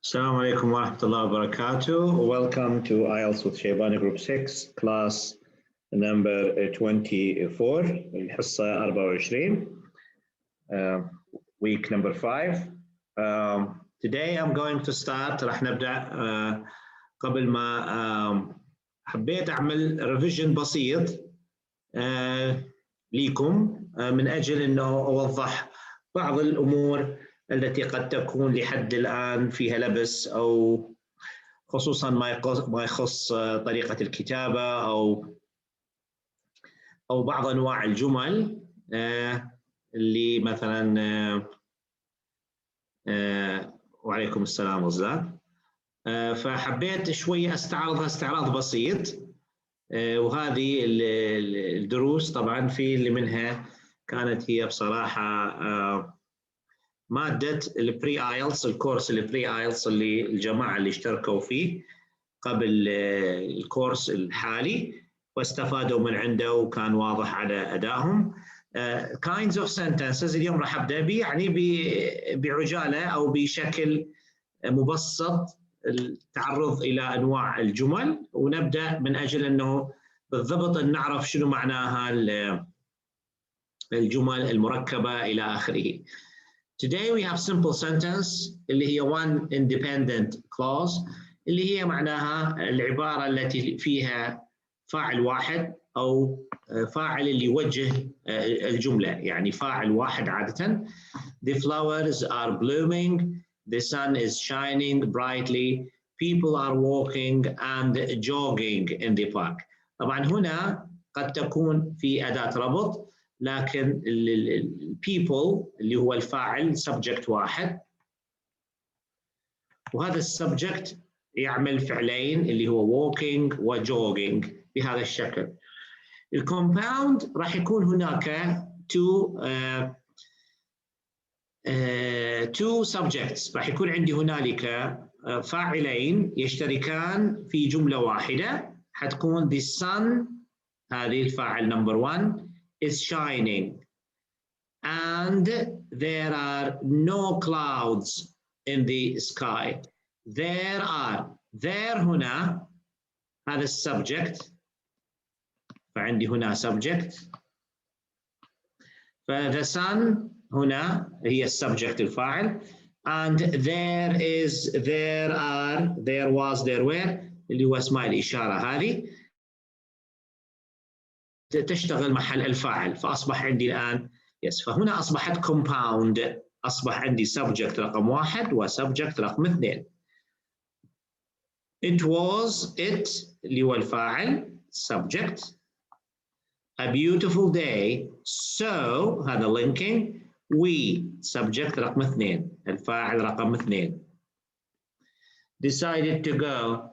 السلام عليكم ورحمة الله وبركاته. Welcome to IELTS with Shaybani Group 6 class number 24 الحصة 24 week number 5. Today I'm going to start. راح نبدأ قبل ما حبيت أعمل revision بسيط ليكم من أجل أنه أوضح بعض الأمور التي قد تكون لحد الآن فيها لبس، أو خصوصاً ما يخص طريقة الكتابة أو بعض أنواع الجمل اللي مثلاً وعليكم السلام غزال. فحبيت شوية استعرضها استعراض بسيط، وهذه الدروس طبعاً في اللي منها كانت هي بصراحة مادة البري آيلتس، الكورس البري آيلتس اللي الجماعة اللي اشتركوا فيه قبل الكورس الحالي واستفادوا من عنده وكان واضح على أدائهم. kinds of sentences اليوم راح أبدأ يعني بعجالة أو بشكل مبسط التعرض إلى أنواع الجمل، ونبدأ من أجل أنه بالضبط أن نعرف شنو معناها الجمل المركبة إلى آخره. Today we have simple sentence اللي هي one independent clause اللي هي معناها العبارة التي فيها فاعل واحد أو فاعل اللي يوجه الجملة، يعني فاعل واحد عادة. The flowers are blooming, the sun is shining brightly, people are walking and jogging in the park. طبعا هنا قد تكون في أداة ربط، لكن people اللي هو الفاعل subject واحد، وهذا السبجكت يعمل فعلين اللي هو walking وjogging بهذا الشكل. الكومباوند راح يكون هناك two subjects، راح يكون عندي هنالك فاعلين يشتركان في جملة واحدة، حتكون the sun هذه الفاعل number one is shining and there are no clouds in the sky. There are هنا هذا السبجكت، فعندي هنا subject، the sun هنا هي السبجكت الفاعل، and there is there are there was there were اللي هو اسماء الإشارة هذه تشتغل محل الفاعل، فأصبح عندي الآن يس. فهنا أصبحت compound، أصبح عندي subject رقم واحد وسبجكت رقم اثنين. It was it اللي هو الفاعل subject، a beautiful day so هذا linking، we subject رقم اثنين الفاعل رقم اثنين. Decided to go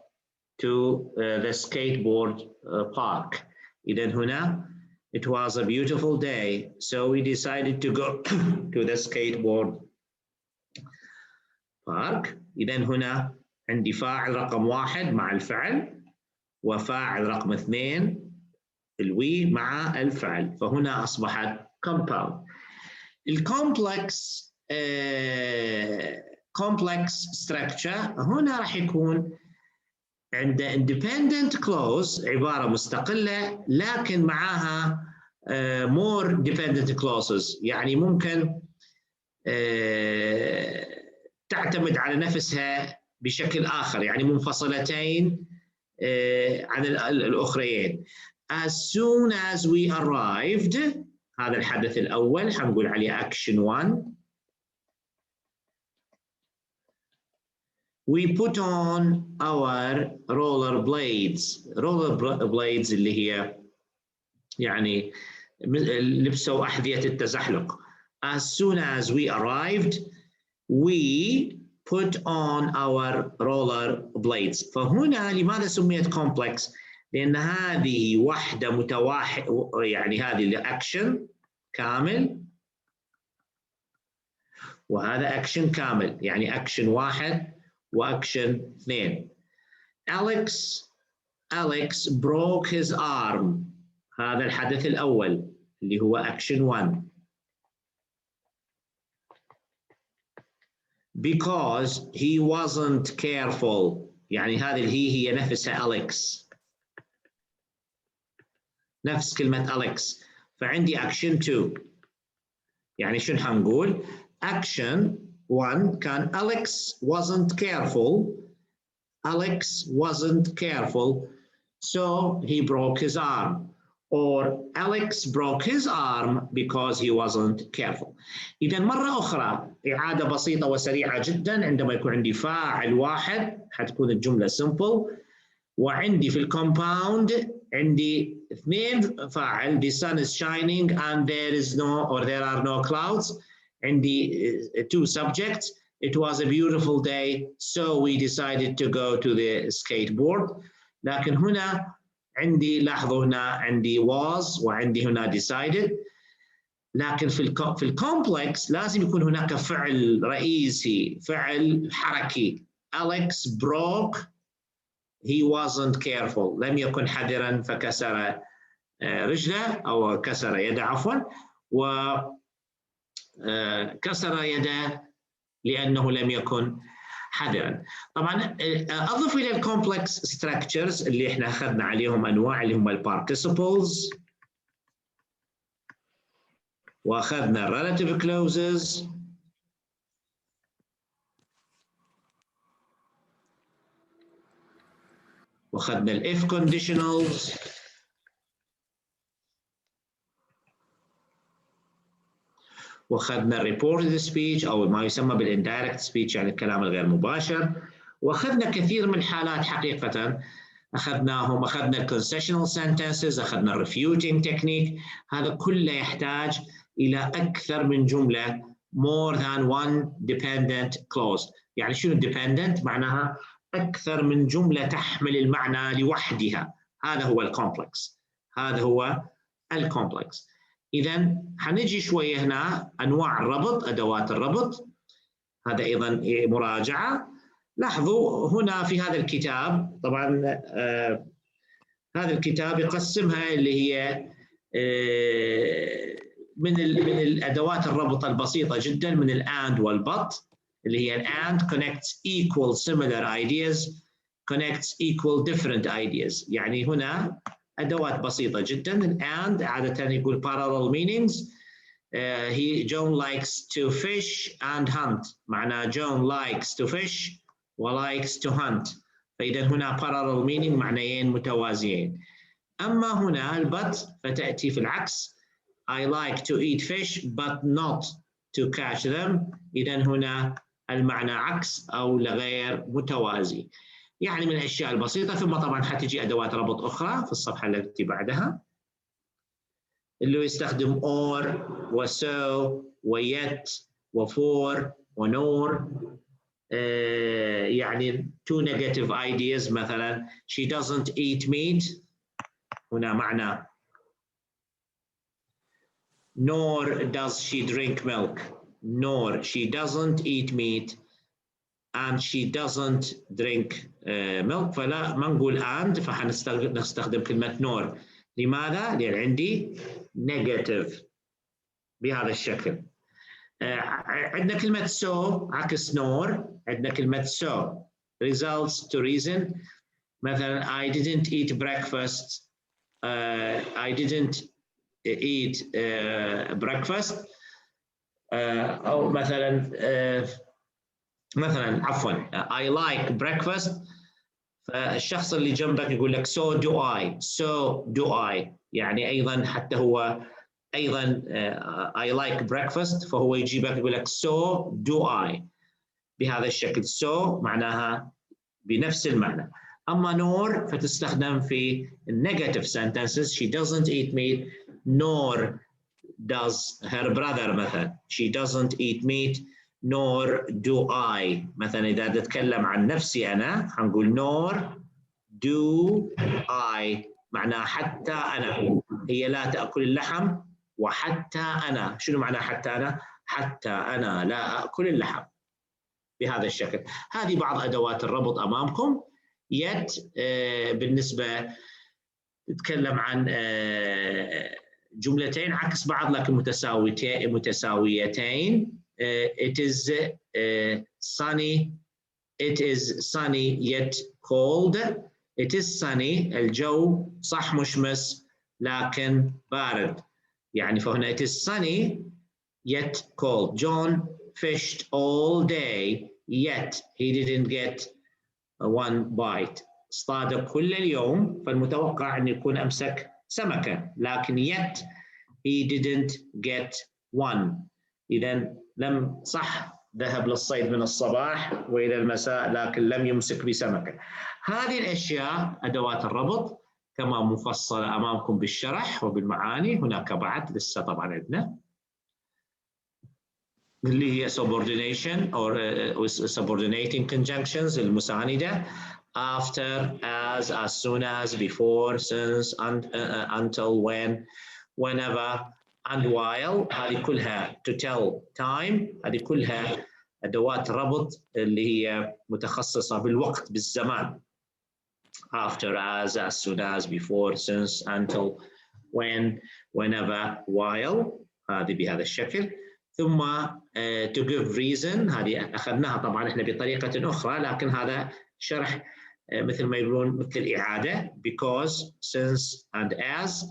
to the skateboard park. إذن هنا it was a beautiful day so we decided to go to the skateboard park. إذن هنا عندي فاعل رقم واحد مع الفعل وفاعل رقم اثنين الوي مع الفعل، فهنا أصبحت compound. الكومبلكس complex structure هنا راح يكون عند independent clause عبارة مستقلة لكن معها more dependent clauses، يعني ممكن تعتمد على نفسها بشكل آخر، يعني منفصلتين عن الأخرين. As soon as we arrived هذا الحدث الأول حنقول عليه action 1. We put on our roller blades. roller blades اللي هي يعني لبسوا أحذية التزحلق. As soon as we arrived we put on our roller blades. فهنا لماذا سميت complex؟ لأن هذه وحدة متواحد، يعني هذه الأكشن كامل وهذا أكشن كامل، يعني أكشن واحد وأكشن اثنين. Alex broke his arm. هذا الحدث الأول اللي هو أكشن 1. because he wasn't careful. يعني هذه هي نفسها أليكس، نفس كلمة أليكس. فعندي action 2. يعني شنو حنقول؟ action 1 كان Alex wasn't careful. Alex wasn't careful, so he broke his arm. Or Alex broke his arm because he wasn't careful. إذا مرة أخرى إعادة بسيطة وسريعة جدا. عندما يكون عندي فاعل واحد حتكون الجملة simple، وعندي في الكومباوند عندي 2 فاعل. The sun is shining and there are no clouds. عندي 2 subjects. It was a beautiful day, so we decided to go to the skateboard. لكن هنا عندي، لاحظوا هنا عندي was وعندي هنا decided. لكن في الكومبلكس لازم يكون هناك فعل رئيسي، فعل حركي. Alex broke, he wasn't careful. لم يكن حذرا فكسر رجله أو كسر يده عفوا، وكسر يده لأنه لم يكن حذرا. طبعا أضف إلى الكومبلكس ستراكشرز اللي احنا أخذنا عليهم أنواع، اللي هم البارتيسيبلز، وأخذنا الريلاتيف كلوزز، وأخذنا الإف كونديشنالز، واخذنا الريبورتد سبيتش او ما يسمى بالاندايركت سبيتش، يعني الكلام الغير مباشر. واخذنا كثير من الحالات حقيقه اخذناهم. اخذنا الكونسيشنال سنتنسز، اخذنا الريفيوتنج تكنيك. هذا كله يحتاج الى اكثر من جمله، more than one dependent clause. يعني شنو dependent؟ معناها اكثر من جمله تحمل المعنى لوحدها. هذا هو الكومبلكس، هذا هو الكومبلكس. إذا حنجي شوية هنا أنواع الربط، أدوات الربط. هذا أيضا مراجعة. لاحظوا هنا في هذا الكتاب، طبعا هذا الكتاب يقسمها اللي هي من الأدوات الربط البسيطة جدا، من الأند والبط، اللي هي الأند connects equal similar ideas connects equal different ideas. يعني هنا أدوات بسيطة جدا. and عادة يقول parallel meanings. John likes to fish and hunt. معنى John likes to fish و likes to hunt. فإذا هنا parallel meaning، معنيين متوازيين. أما هنا البت فتأتي في العكس. I like to eat fish but not to catch them. إذا هنا المعنى عكس أو غير متوازي. يعني من الأشياء البسيطة. ثم طبعا حتجي أدوات ربط أخرى في الصفحة التي بعدها، اللي يستخدم or وso وyet وfor ونor. يعني two negative ideas. مثلا she doesn't eat meat، هنا معنى nor does she drink milk. nor she doesn't eat meat and she doesn't drink milk. فلا ما نقول and، فحنستخدم كلمة nor. لماذا؟ لأن عندي negative بهذا الشكل. عندنا كلمة so عكس nor. عندنا كلمة so results to reason. مثلا I didn't eat breakfast. I didn't eat breakfast. أو مثلا عفوا I like breakfast. فالشخص اللي جنبك يقول لك so do I. so do I يعني أيضا حتى هو أيضا I like breakfast، فهو يجيبك يقول لك so do I بهذا الشكل. so معناها بنفس المعنى. أما nor فتستخدم في negative sentences. she doesn't eat meat nor does her brother. مثلا she doesn't eat meat nor do I. مثلا إذا تتكلم عن نفسي أنا هنقول nor do I، معناه حتى أنا. هي لا تأكل اللحم وحتى أنا. شنو معناه حتى أنا؟ حتى أنا لا أكل اللحم بهذا الشكل. هذه بعض أدوات الربط أمامكم. yet بالنسبة تتكلم عن جملتين عكس بعض لكن متساويتين. it is sunny. It is sunny yet cold. It is sunny. الجو صح مشمس لكن بارد. يعني فهنا it is sunny yet cold. John fished all day yet he didn't get one bite. اصطاد كل اليوم فالمتوقع أن يكون أمسك سمكة لكن yet he didn't get one. إذا لم صح ذهب للصيد من الصباح وإلى المساء لكن لم يمسك بسمكة. هذه الأشياء أدوات الربط كما مفصلة أمامكم بالشرح وبالمعاني. هناك بعد لسه طبعا عندنا اللي هي subordination or subordinating conjunctions المساندة after, as soon as, before, since, until, when, whenever, and while. هذه كلها to tell time. هذه كلها أدوات ربط اللي هي متخصصة بالوقت بالزمان. After, as soon as, before, since, until, when, whenever, while. هذه بهذا الشكل. ثم to give reason. هذه أخذناها طبعا إحنا بطريقة أخرى لكن هذا شرح مثل ما يقولون مثل الإعادة. Because, since, and as.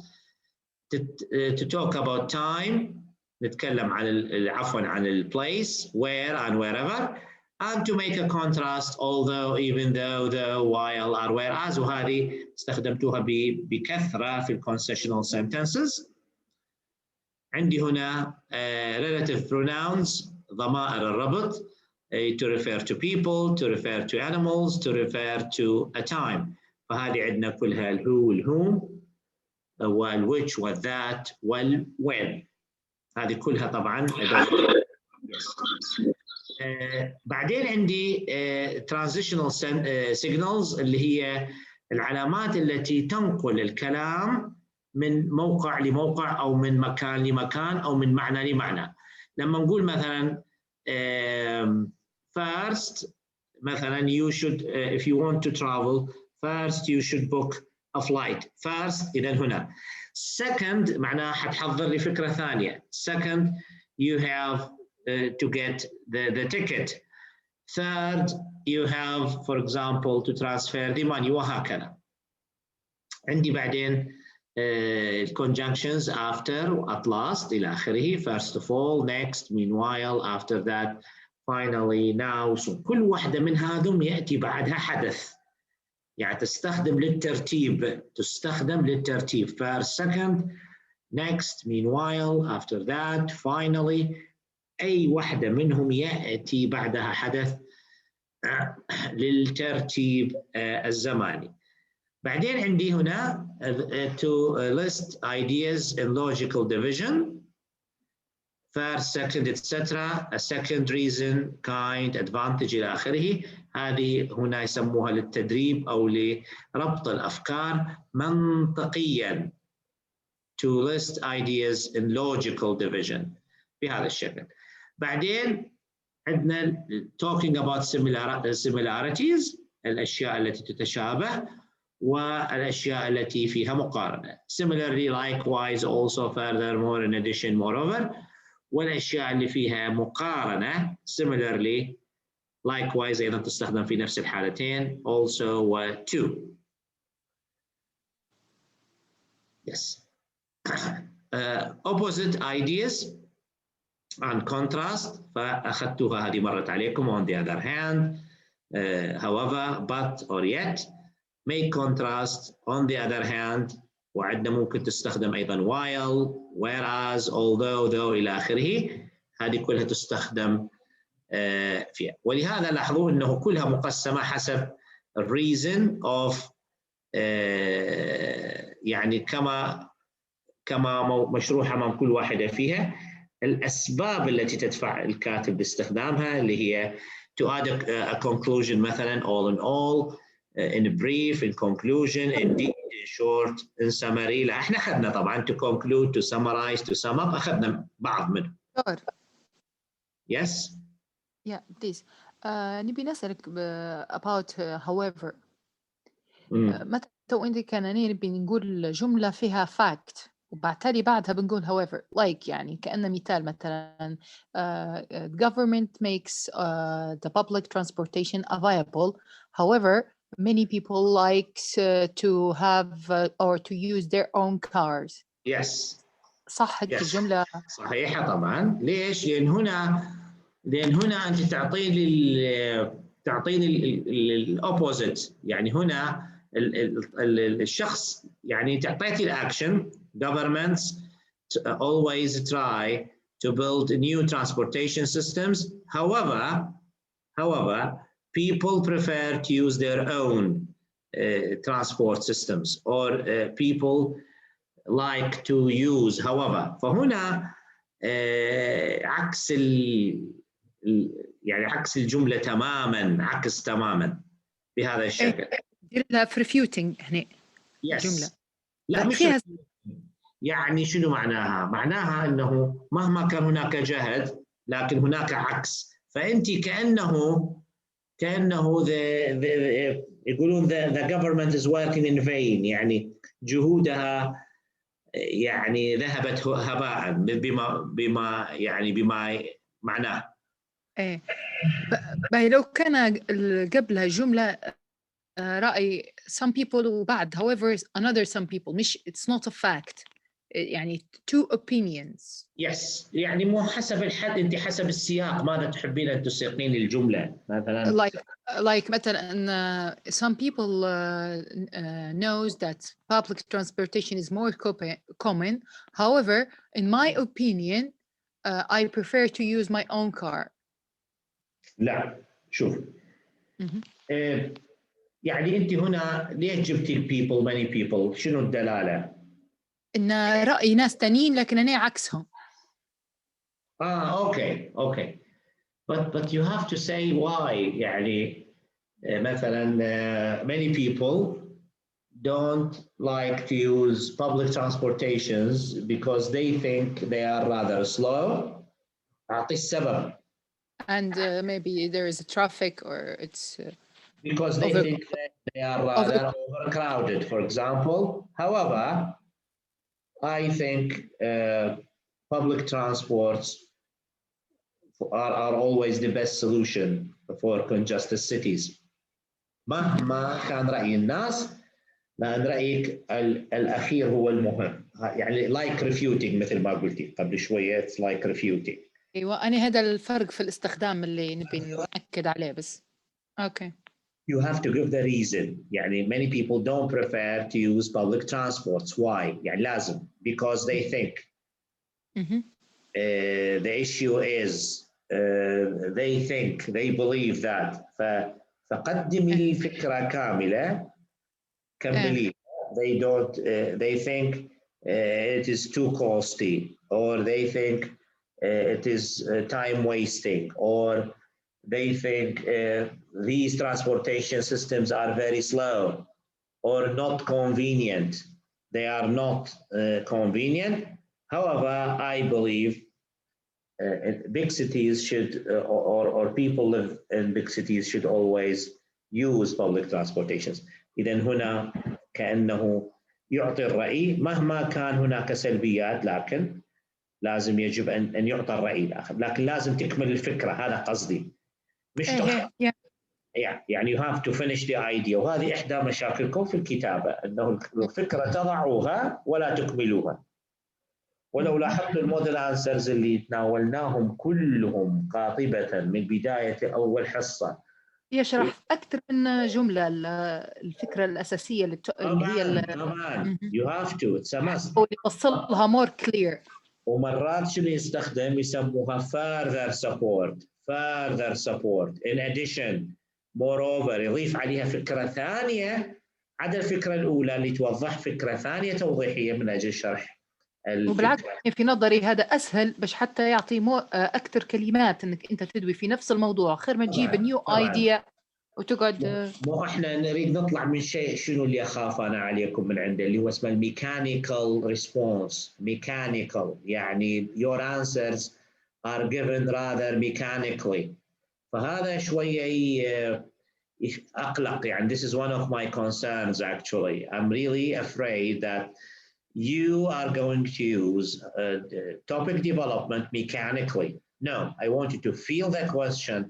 To talk about time نتكلم عن عفوا عن ال place, where and wherever. And to make a contrast, although, even though, though, while, or whereas. وهذه استخدمتوها بكثرة في concessional sentences. عندي هنا relative pronouns ضمائر الربط to refer to people, to refer to animals, to refer to a time. فهذه عندنا كلها الwho والwhom والwhich والthat والwhen. هذه كلها طبعا بعدين عندي transitional signals اللي هي العلامات التي تنقل الكلام من موقع لموقع أو من مكان لمكان أو من معنى لمعنى. لما نقول مثلا first مثلا you should if you want to travel first you should book a flight. First إذا هنا. Second معناها حتحضر لي فكرة ثانية. Second you have to get the ticket. Third you have for example to transfer the money وهكذا. عندي بعدين conjunctions after, at last إلى آخره. First of all, next, meanwhile, after that, finally, now. So كل واحدة من هذم يأتي بعدها حدث. يعني تستخدم للترتيب. First, second, next, meanwhile, after that, finally. أي واحدة منهم يأتي بعدها حدث للترتيب الزماني. بعدين عندي هنا to list ideas in logical division. First, second, etc. A second, reason, kind, advantage إلى آخره. هذه هنا يسموها للتدريب أو لربط الأفكار منطقياً. To list ideas in logical division بهذا الشكل. بعدين عندنا talking about similarities. الأشياء التي تتشابه والأشياء التي فيها مقارنة. Similarly, likewise, also, furthermore, in addition, moreover. والأشياء اللي فيها مقارنة similarly, likewise أيضا تستخدم في نفس الحالتين also و to. Yes. Opposite ideas and contrast. فأخذتوها هذه مرت عليكم. On the other hand, however, but, or yet. Make contrast, on the other hand. وعندنا ممكن تستخدم أيضا while, whereas, although, though إلى آخره. هذه كلها تستخدم فيها. ولهذا لاحظوا أنه كلها مقسمة حسب reason of يعني كما مشروحة أمام كل واحدة فيها. الأسباب التي تدفع الكاتب باستخدامها اللي هي to add a conclusion مثلا all in all, in brief, in conclusion, in deep, in short, in summary. لا احنا أخذنا طبعا to conclude, to summarize, to sum up. أخذنا بعض منهم. Sure. Yes. Yeah, please. نبي نسألك about however. متى وأنت كان نبي نقول جملة فيها fact وبالتالي بعدها بنقول however like يعني كأنه مثال مثلا government makes the public transportation available however many people like to have or to use their own cars. Yes. صح هيك الجملة صحيحة طبعا. ليش؟ لأن هنا أنت تعطيني الأوبوزيت. يعني هنا الشخص، يعني أنت أعطيتي الأكشن governments always try to build new transportation systems. However, people prefer to use their own transport systems, or people like to use however. فهنا عكس يعني عكس الجملة تماما، عكس تماما بهذا الشكل. دير لها refuting هنا الجملة. لا مش فيها يعني شنو معناها؟ معناها أنه مهما كان هناك جهد لكن هناك عكس. فأنت كأنه يقولون the government is working in vain، يعني جهودها يعني ذهبت هباء بما معناه. ايه لو كان قبلها جملة رأي some people وبعد however another some people مش it's not a fact يعني two opinions. Yes، يعني مو حسب الحد، انت حسب السياق ماذا تحبين ان تسيقين الجملة مثلا. like مثلا some people knows that public transportation is more common however in my opinion I prefer to use my own car. لا شوف يعني انت هنا ليش جبتي people many people؟ شنو الدلالة؟ ان رأي ناس تانيين لكن انا عكسهم. okay but you have to say why. يعني مثلا many people don't like to use public transportations because they think they are rather slow. أعطي السبب. And maybe there is a traffic or it's because they think that they are rather overcrowded, for example. However, I think public transports are always the best solution for congested cities. مهما كان رأي الناس، لأن رأيك الأخير هو المهم. يعني like refuting مثل ما قلتي قبل شوية، it's like refuting. ايوه أنا هذا الفرق في الاستخدام اللي نبي نأكد عليه بس. Okay. You have to give the reason. يعني many people don't prefer to use public transports. Why? يعني لازم because they think the issue is they believe that. فقدمي لي فكرة كاملة كملي. They don't they think it is too costly, or they think it is time wasting, or they think these transportation systems are very slow or not convenient. They are not convenient. However, I believe big cities should, or people live in big cities should always use public transportations. إذن هنا كأنه يعطي الرأي مهما كان هناك سلبيات، لكن لازم يجب أن يعطى الرأي الآخر، لكن لازم تكمل الفكرة. هذا قصدي. مش يعني you have to finish the idea. وهذه إحدى مشاكلكم في الكتابة، أنه الفكرة تضعوها ولا تكملوها. ولو لاحظتوا الموديل أنسرز اللي تناولناهم كلهم قاطبة من بداية أول حصة يشرح أكثر من جملة الفكرة الأساسية اللي هي طبعا you have to it's a must. يوصلها more clear. ومرات شنو يسموها further support in addition moreover، يضيف عليها فكرة ثانية عدا الفكرة الأولى اللي توضح فكرة ثانية توضيحية من أجل شرح الفكرة. وبالعكس في نظري هذا أسهل باش حتى يعطي أكثر كلمات إنك أنت تدوي في نفس الموضوع، خير ما تجيب نيو ايديا وتقعد. مو احنا نريد نطلع من شيء شنو اللي اخاف انا عليكم من عنده، اللي هو اسمه الميكانيكال ريسبونس. ميكانيكال يعني your answers are given rather mechanically. فهذا شويه اقلق. يعني this is one of my concerns actually. I'm really afraid that you are going to use topic development mechanically. No, I want you to feel the question,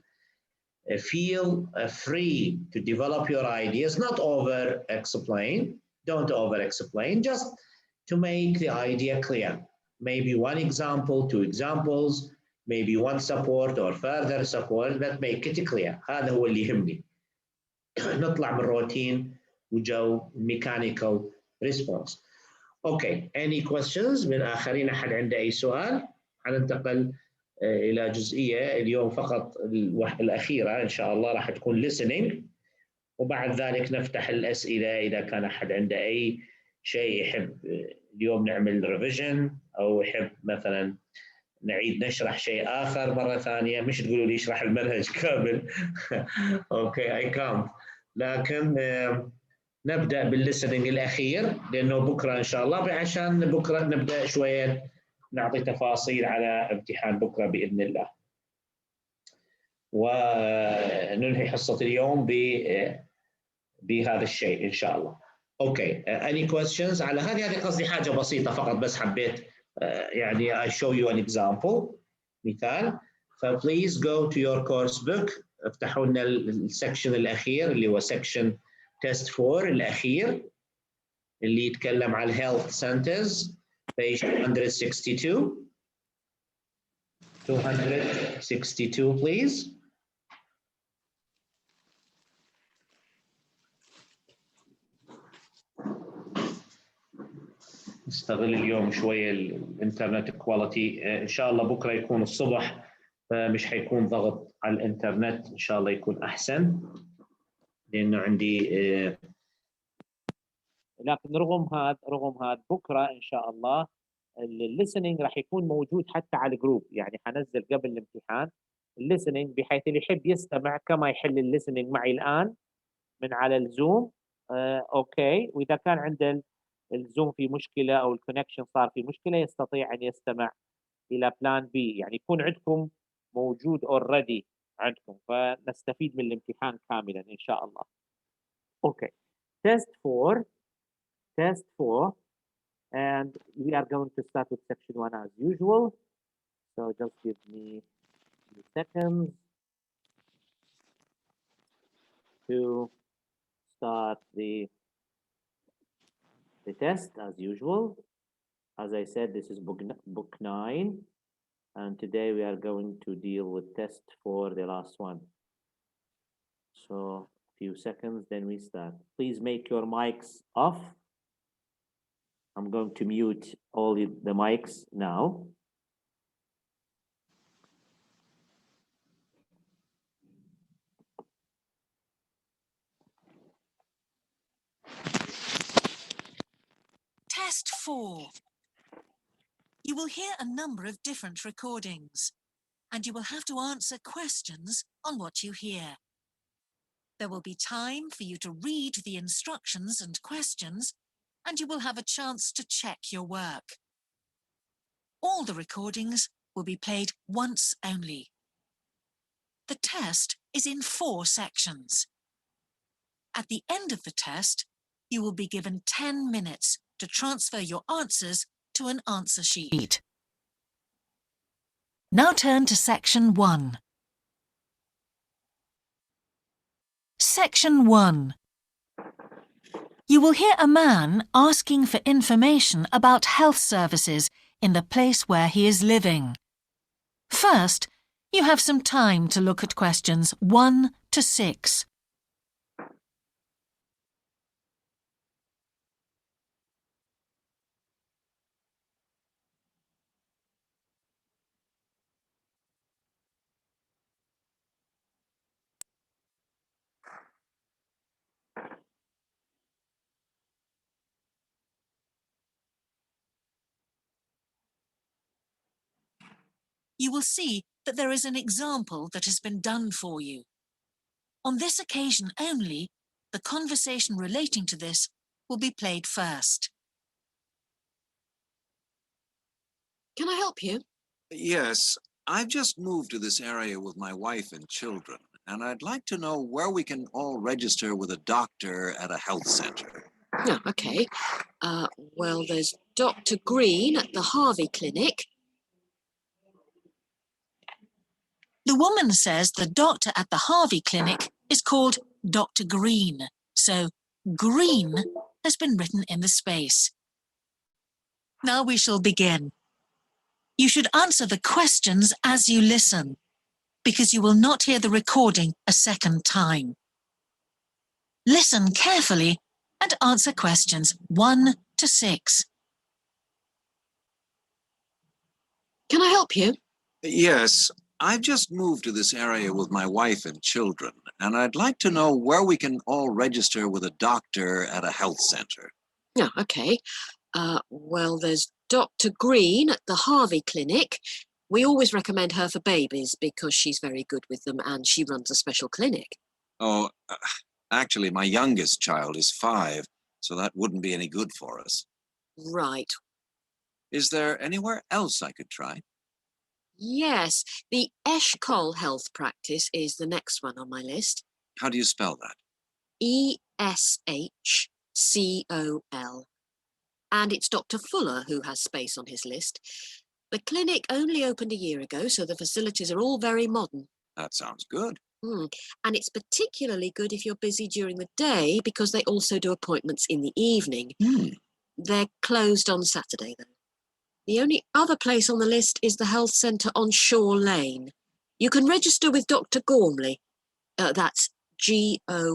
feel free to develop your ideas, not over-explain. Don't over-explain, just to make the idea clear. Maybe one example, two examples, maybe one support or further support, but make it clear. هذا هو اللي يهمني. نطلع من الروتين وجو mechanical response. Okay, any questions من آخرين؟ أحد عنده أي سؤال؟ هننتقل إلى جزئية اليوم فقط الأخيرة إن شاء الله راح تكون listening، وبعد ذلك نفتح الأسئلة إذا كان أحد عنده أي شيء يحب اليوم نعمل revision أو يحب مثلا نعيد نشرح شيء آخر مرة ثانية. مش تقولوا لي اشرح المنهج كامل. أوكي I can't. لكن نبدأ بالlistening الأخير لأنه بكرة إن شاء الله، عشان بكرة نبدأ شوية نعطي تفاصيل على امتحان بكرة بإذن الله، وننهي حصة اليوم بهذا الشيء إن شاء الله. أوكي any questions على هذه قصدي حاجة بسيطة فقط، بس حبيت يعني I show you an example مثال. please go to your course book، افتحوا لنا السكشن الأخير اللي هو section test 4 الأخير اللي يتكلم عن health centers page 262. 262 please. نستغل اليوم شوية الانترنت كواليتي، إن شاء الله بكرة يكون الصبح فمش حيكون ضغط على الانترنت، إن شاء الله يكون أحسن لأنه عندي لكن رغم هذا بكرة إن شاء الله الليسننج راح يكون موجود حتى على الجروب، يعني حنزل قبل الامتحان الليسننج بحيث اللي يحب يستمع كما يحل الليسننج معي الآن من على الزوم. أوكي، وإذا كان عند الزوم في مشكلة أو الكونكشن صار في مشكلة يستطيع أن يستمع إلى بلان بي، يعني يكون عندكم موجود already عندكم، فنستفيد من الامتحان كاملا إن شاء الله. أوكي test 4 and we are going to start with section 1 as usual, so just give me a few seconds to start the test as usual. As I said, this is book 9 and today we are going to deal with test 4, the last one. So a few seconds then we start. Please make your mics off. I'm going to mute all the mics now. Test 4. You will hear a number of different recordings, and you will have to answer questions on what you hear. There will be time for you to read the instructions and questions, and you will have a chance to check your work. All the recordings will be played once only. The test is in 4 sections. At the end of the test, you will be given 10 minutes to transfer your answers to an answer sheet. Now turn to section 1. Section 1. You will hear a man asking for information about health services in the place where he is living. First, you have some time to look at questions 1 to 6. You will see that there is an example that has been done for you. On this occasion only, the conversation relating to this will be played first. Can I help you? Yes, I've just moved to this area with my wife and children, and I'd like to know where we can all register with a doctor at a health center. Yeah, okay. Well, there's Dr. Green at the Harvey Clinic. The woman says the doctor at the Harvey Clinic is called Dr. Green, so Green has been written in the space. Now we shall begin. You should answer the questions as you listen, because you will not hear the recording a second time. Listen carefully and answer questions 1 to 6. Can I help you? Yes, I've just moved to this area with my wife and children, and I'd like to know where we can all register with a doctor at a health center. Yeah, okay. Well, there's Dr. Green at the Harvey Clinic. We always recommend her for babies because she's very good with them and she runs a special clinic. Oh, actually, my youngest child is 5, so that wouldn't be any good for us. Right. Is there anywhere else I could try? Yes, the Eshkol Health Practice is the next one on my list. How do you spell that? Eshcol. And it's Dr. Fuller who has space on his list. The clinic only opened a year ago, so the facilities are all very modern. That sounds good. And it's particularly good if you're busy during the day because they also do appointments in the evening. They're closed on Saturday, though. The only other place on the list is the health centre on Shore Lane. You can register with Dr. Gormley. That's Gormley.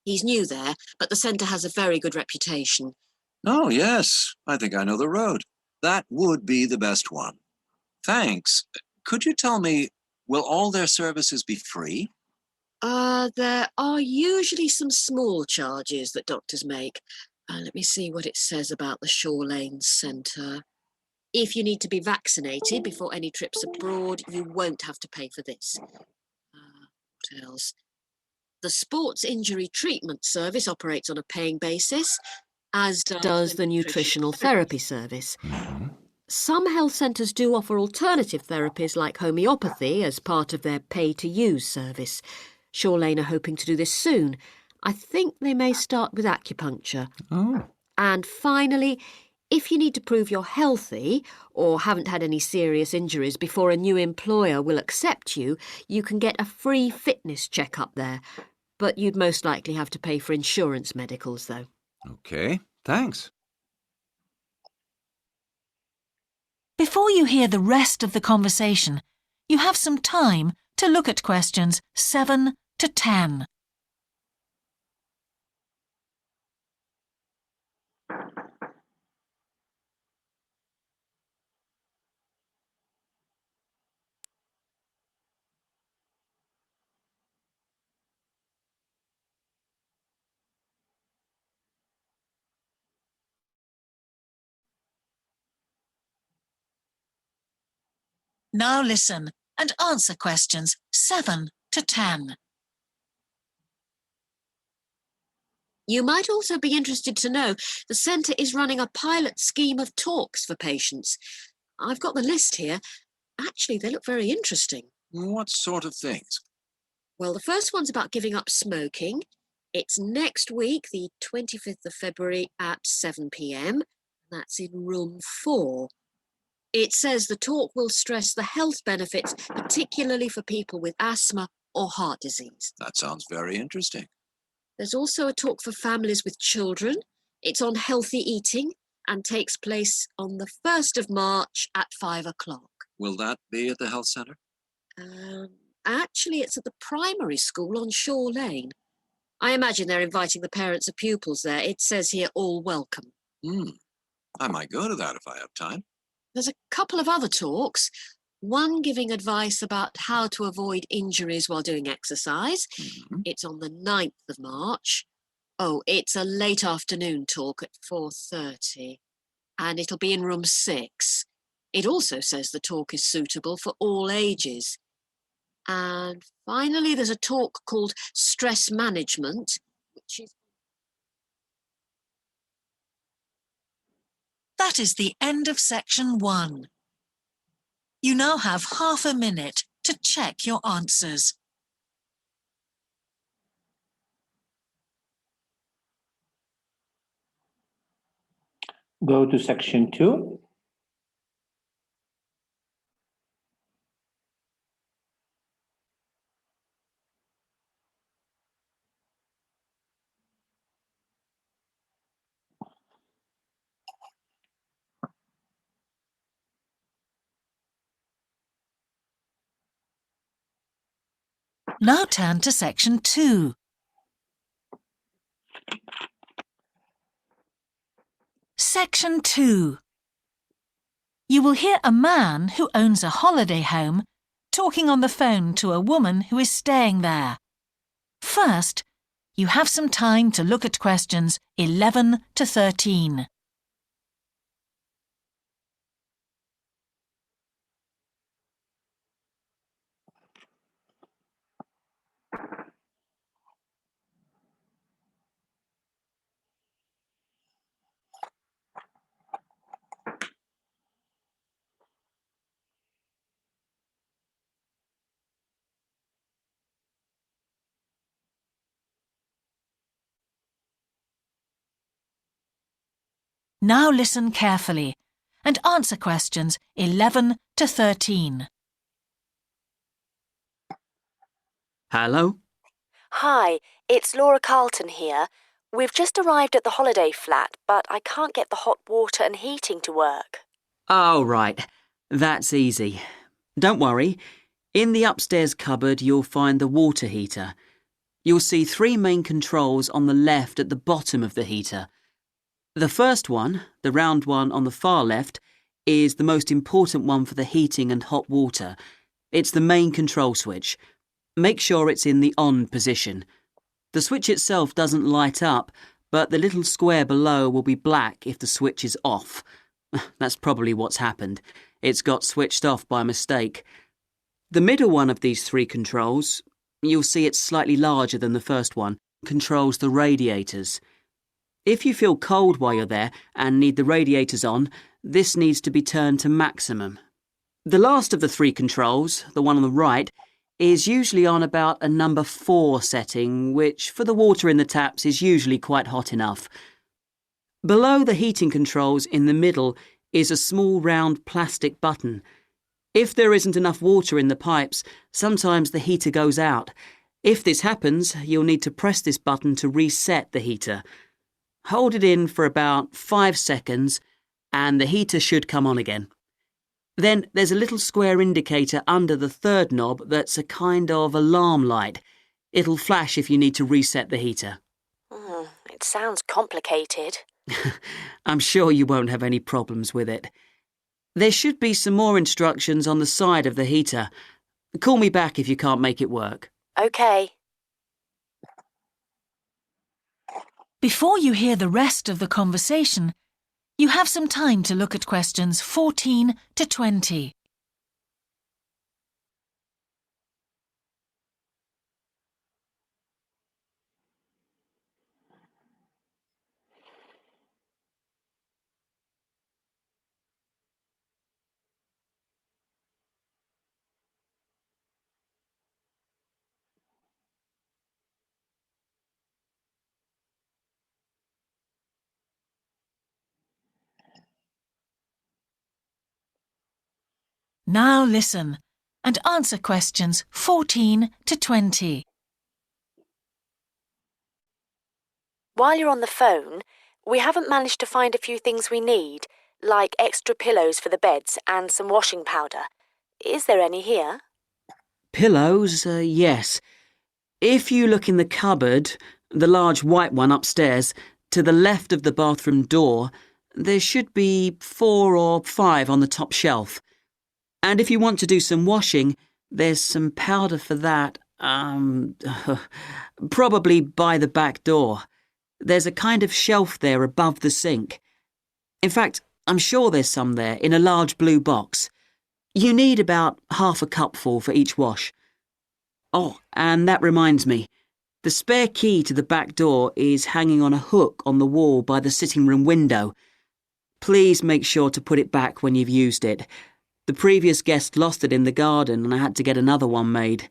He's new there, but the centre has a very good reputation. Oh, yes. I think I know the road. That would be the best one. Thanks. Could you tell me, will all their services be free? There are usually some small charges that doctors make. Let me see what it says about the Shore Lane Centre. If you need to be vaccinated before any trips abroad, you won't have to pay for this. What else? The Sports Injury Treatment Service operates on a paying basis, as does the Nutritional Therapy Service. Some health centres do offer alternative therapies like homeopathy as part of their pay-to-use service. Shore Lane are hoping to do this soon. I think they may start with acupuncture. And finally, if you need to prove you're healthy or haven't had any serious injuries before a new employer will accept you, you can get a free fitness check-up there. But you'd most likely have to pay for insurance medicals, though. Okay, thanks. Before you hear the rest of the conversation, you have some time to look at questions 7 to 10. Now listen and answer questions 7 to 10. You might also be interested to know the centre is running a pilot scheme of talks for patients. I've got the list here. Actually, they look very interesting. What sort of things? Well, the first one's about giving up smoking. It's next week, the 25th of February at 7 p.m. That's in room 4. It says the talk will stress the health benefits, particularly for people with asthma or heart disease. That sounds very interesting. There's also a talk for families with children. It's on healthy eating and takes place on the 1st of March at 5 o'clock. Will that be at the health centre? Actually, it's at the primary school on Shore Lane. I imagine they're inviting the parents of pupils there. It says here, all welcome. I might go to that if I have time. There's a couple of other talks. One giving advice about how to avoid injuries while doing exercise. It's on the 9th of March. Oh, it's a late afternoon talk at 4:30. And it'll be in room 6. It also says the talk is suitable for all ages. And finally, there's a talk called Stress Management, which is... That is the end of section 1. You now have half a minute to check your answers. Go to section 2. Now turn to section 2. Section 2. You will hear a man who owns a holiday home talking on the phone to a woman who is staying there. First, you have some time to look at questions 11 to 13. Now listen carefully and answer questions 11 to 13. Hello? Hi, it's Laura Carlton here. We've just arrived at the holiday flat, but I can't get the hot water and heating to work. Oh, right. That's easy. Don't worry. In the upstairs cupboard, you'll find the water heater. You'll see 3 main controls on the left at the bottom of the heater. The first one, the round one on the far left, is the most important one for the heating and hot water. It's the main control switch. Make sure it's in the on position. The switch itself doesn't light up, but the little square below will be black if the switch is off. That's probably what's happened. It's got switched off by mistake. The middle one of these 3 controls, you'll see it's slightly larger than the first one, controls the radiators. If you feel cold while you're there and need the radiators on, this needs to be turned to maximum. The last of the 3 controls, the one on the right, is usually on about a number 4 setting, which for the water in the taps is usually quite hot enough. Below the heating controls in the middle is a small round plastic button. If there isn't enough water in the pipes, sometimes the heater goes out. If this happens, you'll need to press this button to reset the heater. Hold it in for about 5 seconds and the heater should come on again. Then there's a little square indicator under the 3rd knob that's a kind of alarm light. It'll flash if you need to reset the heater. It sounds complicated. I'm sure you won't have any problems with it. There should be some more instructions on the side of the heater. Call me back if you can't make it work. OK. Before you hear the rest of the conversation, you have some time to look at questions 14 to 20. Now listen and answer questions 14 to 20. While you're on the phone, we haven't managed to find a few things we need, like extra pillows for the beds and some washing powder. Is there any here? Pillows? Yes. If you look in the cupboard, the large white one upstairs, to the left of the bathroom door, there should be 4 or 5 on the top shelf. And if you want to do some washing, there's some powder for that, probably by the back door. There's a kind of shelf there above the sink. In fact, I'm sure there's some there in a large blue box. You need about half a cupful for each wash. Oh, and that reminds me. The spare key to the back door is hanging on a hook on the wall by the sitting room window. Please make sure to put it back when you've used it. The previous guest lost it in the garden and I had to get another one made.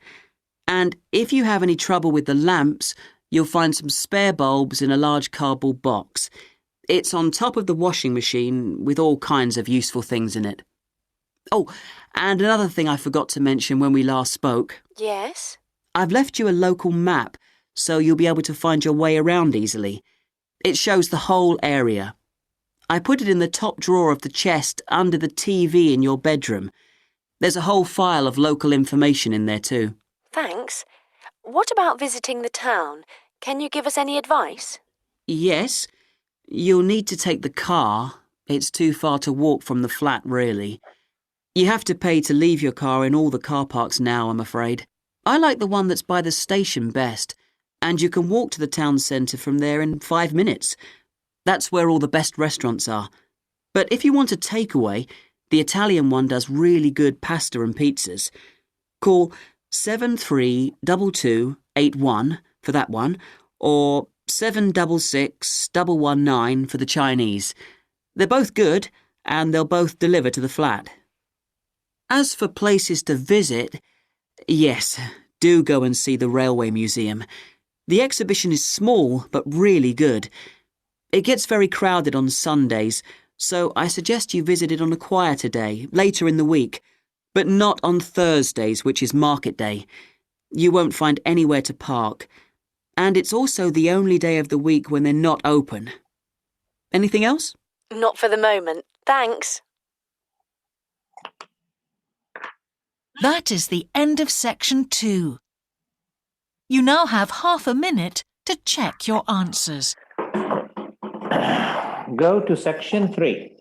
And if you have any trouble with the lamps, you'll find some spare bulbs in a large cardboard box. It's on top of the washing machine with all kinds of useful things in it. Oh, and another thing I forgot to mention when we last spoke. Yes? I've left you a local map, so you'll be able to find your way around easily. It shows the whole area. I put it in the top drawer of the chest under the TV in your bedroom. There's a whole file of local information in there too. Thanks. What about visiting the town? Can you give us any advice? Yes, you'll need to take the car. It's too far to walk from the flat, really. You have to pay to leave your car in all the car parks now, I'm afraid. I like the one that's by the station best, and you can walk to the town centre from there in 5 minutes. That's where all the best restaurants are. But if you want a takeaway, the Italian one does really good pasta and pizzas. Call 732281 for that one, or 766119 for the Chinese. They're both good, and they'll both deliver to the flat. As for places to visit, yes, do go and see the Railway Museum. The exhibition is small, but really good. It gets very crowded on Sundays, so I suggest you visit it on a quieter day, later in the week, but not on Thursdays, which is market day. You won't find anywhere to park. And it's also the only day of the week when they're not open. Anything else? Not for the moment. Thanks. That is the end of section 2. You now have half a minute to check your answers. Go to section 3.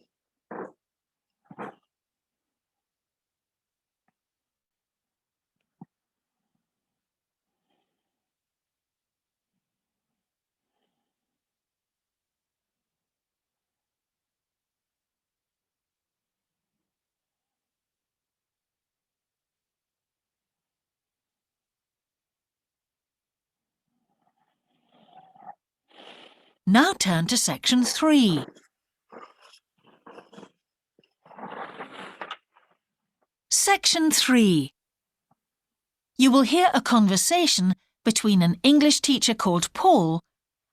Now turn to section 3. Section 3. You will hear a conversation between an English teacher called Paul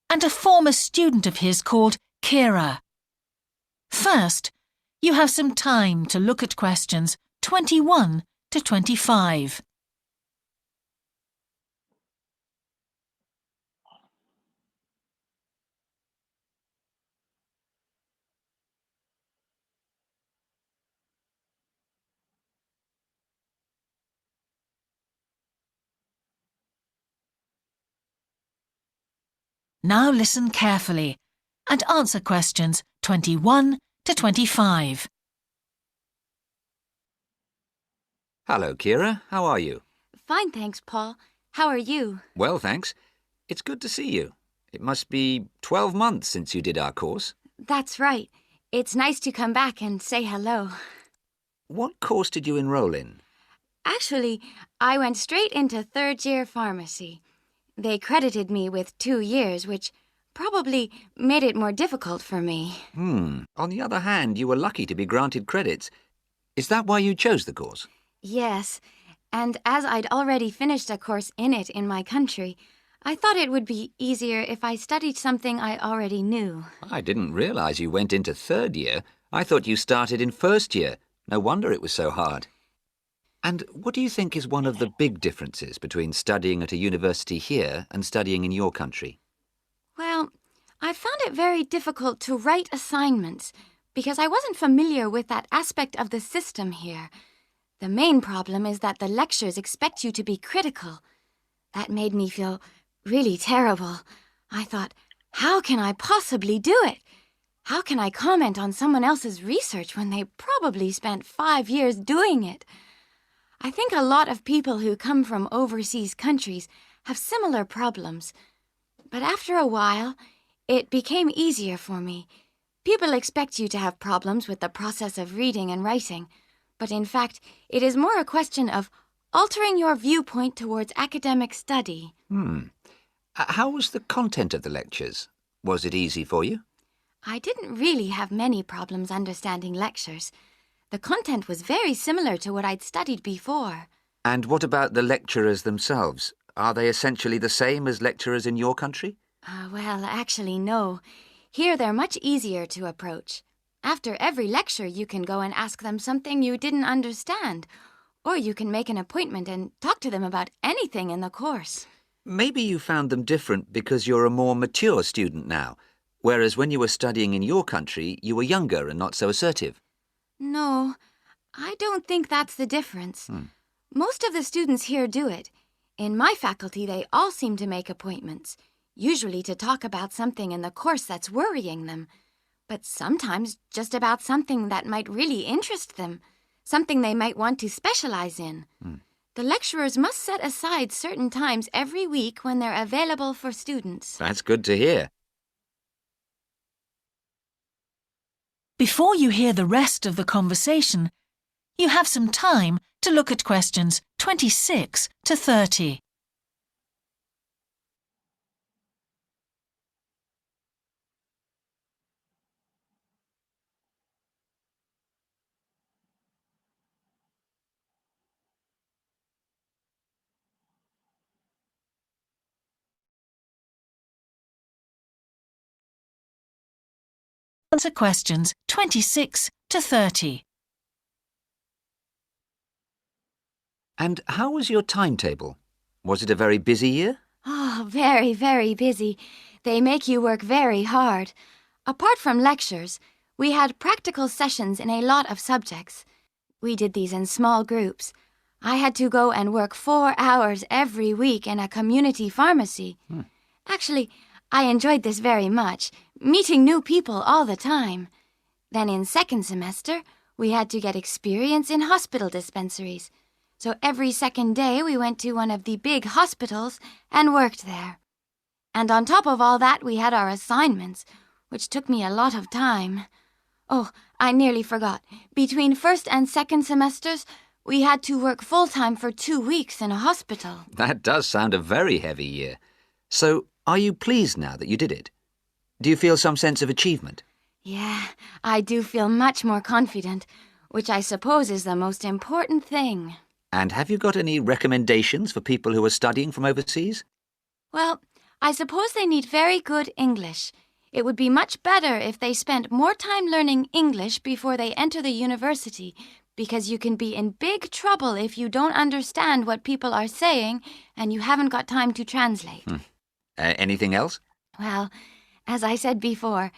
and a former student of his called Kira. First, you have some time to look at questions 21 to 25. Now listen carefully and answer questions 21 to 25. Hello, Kira. How are you? Fine, thanks, Paul. How are you? Well, thanks. It's good to see you. It must be 12 months since you did our course. That's right. It's nice to come back and say hello. What course did you enroll in? Actually, I went straight into third-year pharmacy. They credited me with 2 years, which probably made it more difficult for me. On the other hand, you were lucky to be granted credits. Is that why you chose the course? Yes, and as I'd already finished a course in it in my country, I thought it would be easier if I studied something I already knew. I didn't realize you went into third year. I thought you started in first year. No wonder it was so hard. And what do you think is one of the big differences between studying at a university here and studying in your country? Well, I found it very difficult to write assignments because I wasn't familiar with that aspect of the system here. The main problem is that the lectures expect you to be critical. That made me feel really terrible. I thought, how can I possibly do it? How can I comment on someone else's research when they probably spent 5 years doing it? I think a lot of people who come from overseas countries have similar problems. But after a while, it became easier for me. People expect you to have problems with the process of reading and writing, but in fact, it is more a question of altering your viewpoint towards academic study. How was the content of the lectures? Was it easy for you? I didn't really have many problems understanding lectures. The content was very similar to what I'd studied before. And what about the lecturers themselves? Are they essentially the same as lecturers in your country? Well, actually, no. Here they're much easier to approach. After every lecture, you can go and ask them something you didn't understand, or you can make an appointment and talk to them about anything in the course. Maybe you found them different because you're a more mature student now, whereas when you were studying in your country, you were younger and not so assertive. No, I don't think that's the difference. Most of the students here do it. In my faculty, they all seem to make appointments, usually to talk about something in the course that's worrying them, but sometimes just about something that might really interest them, something they might want to specialize in. The lecturers must set aside certain times every week when they're available for students. That's good to hear. Before you hear the rest of the conversation, you have some time to look at questions 26 to 30. Answer questions 26 to 30. And how was your timetable? Was it a very busy year? Oh, very, very busy. They make you work very hard. Apart from lectures, we had practical sessions in a lot of subjects. We did these in small groups. I had to go and work 4 hours every week in a community pharmacy. Actually, I enjoyed this very much, meeting new people all the time. Then in second semester, we had to get experience in hospital dispensaries. So every second day we went to one of the big hospitals and worked there. And on top of all that, we had our assignments, which took me a lot of time. Oh, I nearly forgot. Between first and second semesters, we had to work full-time for 2 weeks in a hospital. That does sound a very heavy year. So, are you pleased now that you did it? Do you feel some sense of achievement? Yeah, I do feel much more confident, which I suppose is the most important thing. And have you got any recommendations for people who are studying from overseas? Well, I suppose they need very good English. It would be much better if they spent more time learning English before they enter the university, because you can be in big trouble if you don't understand what people are saying and you haven't got time to translate. Anything else? Well, as I said before,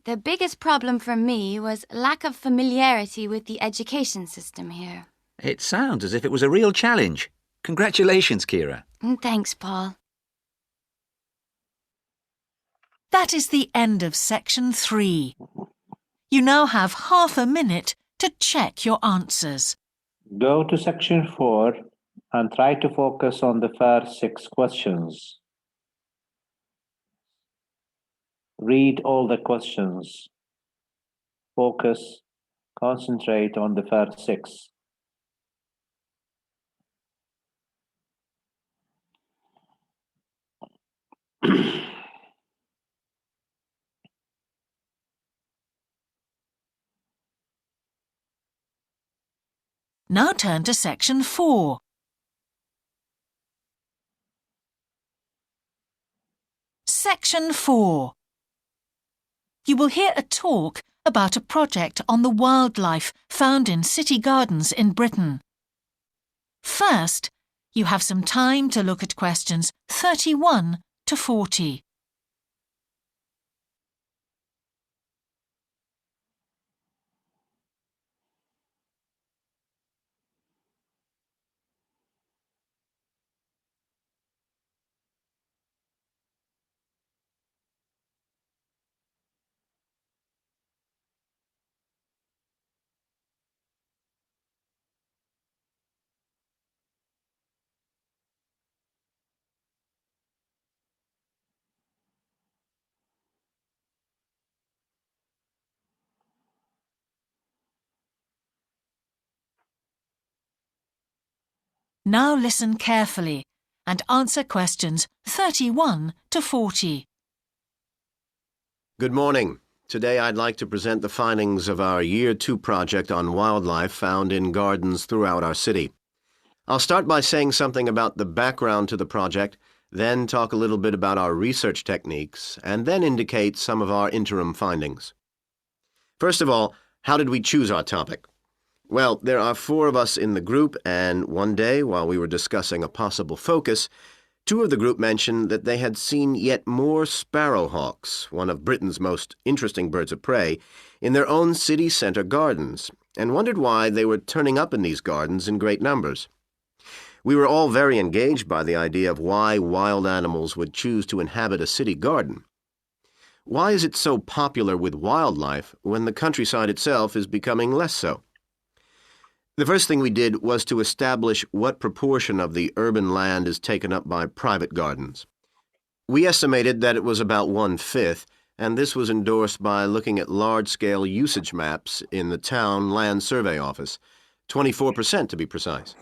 the biggest problem for me was lack of familiarity with the education system here. It sounds as if it was a real challenge. Congratulations, Kira. Thanks, Paul. That is the end of section 3. You now have half a minute to check your answers. Go to section 4 and try to focus on the first 6 questions. Read all the questions. Focus, concentrate on the first 6. Now turn to section 4. Section 4. You will hear a talk about a project on the wildlife found in city gardens in Britain. First, you have some time to look at questions 31 to 40. Now listen carefully and answer questions 31 to 40. Good morning. Today I'd like to present the findings of our Year 2 project on wildlife found in gardens throughout our city. I'll start by saying something about the background to the project then talk a little bit about our research techniques, and then indicate some of our interim findings. First of all, how did we choose our topic? Well, there are 4 of us in the group, and one day, while we were discussing a possible focus, 2 of the group mentioned that they had seen yet more sparrowhawks, one of Britain's most interesting birds of prey, in their own city centre gardens, and wondered why they were turning up in these gardens in great numbers. We were all very engaged by the idea of why wild animals would choose to inhabit a city garden. Why is it so popular with wildlife when the countryside itself is becoming less so? The first thing we did was to establish what proportion of the urban land is taken up by private gardens. We estimated that it was about 1/5, and this was endorsed by looking at large-scale usage maps in the town land survey office, 24% to be precise.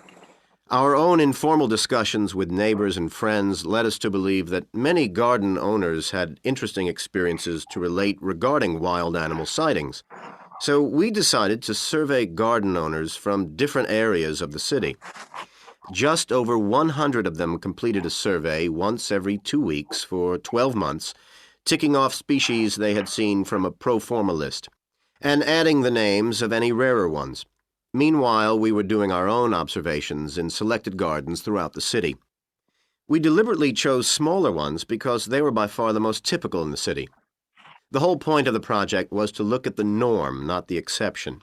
Our own informal discussions with neighbors and friends led us to believe that many garden owners had interesting experiences to relate regarding wild animal sightings. So we decided to survey garden owners from different areas of the city. Just over 100 of them completed a survey once every 2 weeks for 12 months, ticking off species they had seen from a pro forma list, and adding the names of any rarer ones. Meanwhile, we were doing our own observations in selected gardens throughout the city. We deliberately chose smaller ones because they were by far the most typical in the city. The whole point of the project was to look at the norm, not the exception.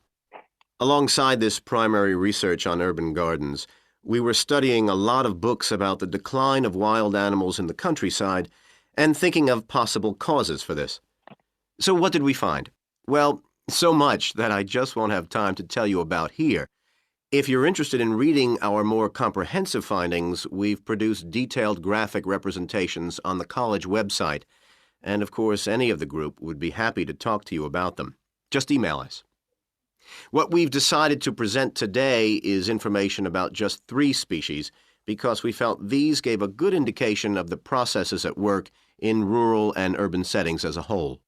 Alongside this primary research on urban gardens, we were studying a lot of books about the decline of wild animals in the countryside and thinking of possible causes for this. So what did we find? Well, so much that I just won't have time to tell you about here. If you're interested in reading our more comprehensive findings, we've produced detailed graphic representations on the college website, and of course any of the group would be happy to talk to you about them. Just email us. What we've decided to present today is information about just 3 species because we felt these gave a good indication of the processes at work in rural and urban settings as a whole.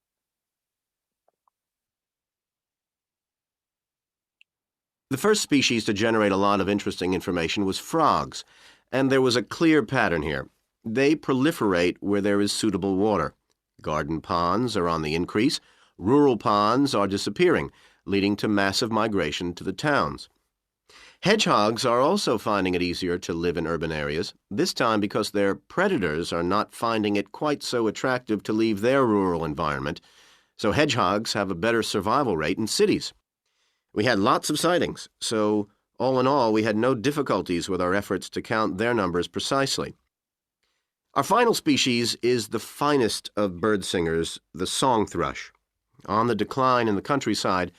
The first species to generate a lot of interesting information was frogs, and there was a clear pattern here. They proliferate where there is suitable water. Garden ponds are on the increase, rural ponds are disappearing, leading to massive migration to the towns. Hedgehogs are also finding it easier to live in urban areas, this time because their predators are not finding it quite so attractive to leave their rural environment, so hedgehogs have a better survival rate in cities. We had lots of sightings, so all in all, we had no difficulties with our efforts to count their numbers precisely. Our final species is the finest of bird singers, the song thrush. On the decline in the countryside,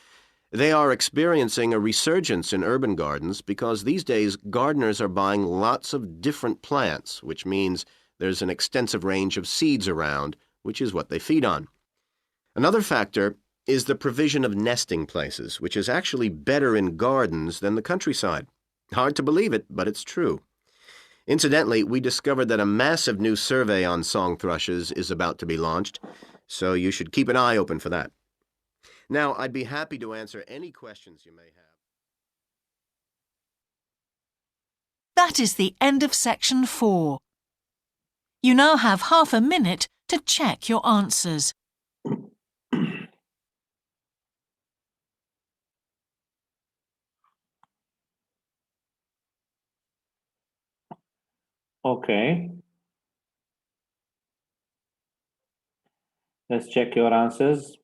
they are experiencing a resurgence in urban gardens because these days gardeners are buying lots of different plants, which means there's an extensive range of seeds around, which is what they feed on. Another factor is the provision of nesting places, which is actually better in gardens than the countryside. Hard to believe it, but it's true. Incidentally, we discovered that a massive new survey on song thrushes is about to be launched, so you should keep an eye open for that. Now, I'd be happy to answer any questions you may have. That is the end of section 4. You now have half a minute to check your answers. Okay. Let's check your answers.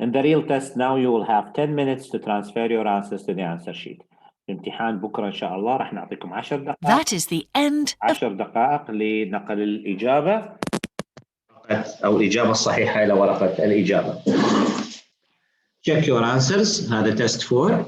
In the real test now you will have 10 minutes to transfer your answers to the answer sheet. الامتحان بكرة إن شاء الله راح نعطيكم 10 دقائق. That is the end. 10 دقائق لنقل الإجابة أو الإجابة الصحيحة إلى ورقة الإجابة. Check your answers. هذا test 4.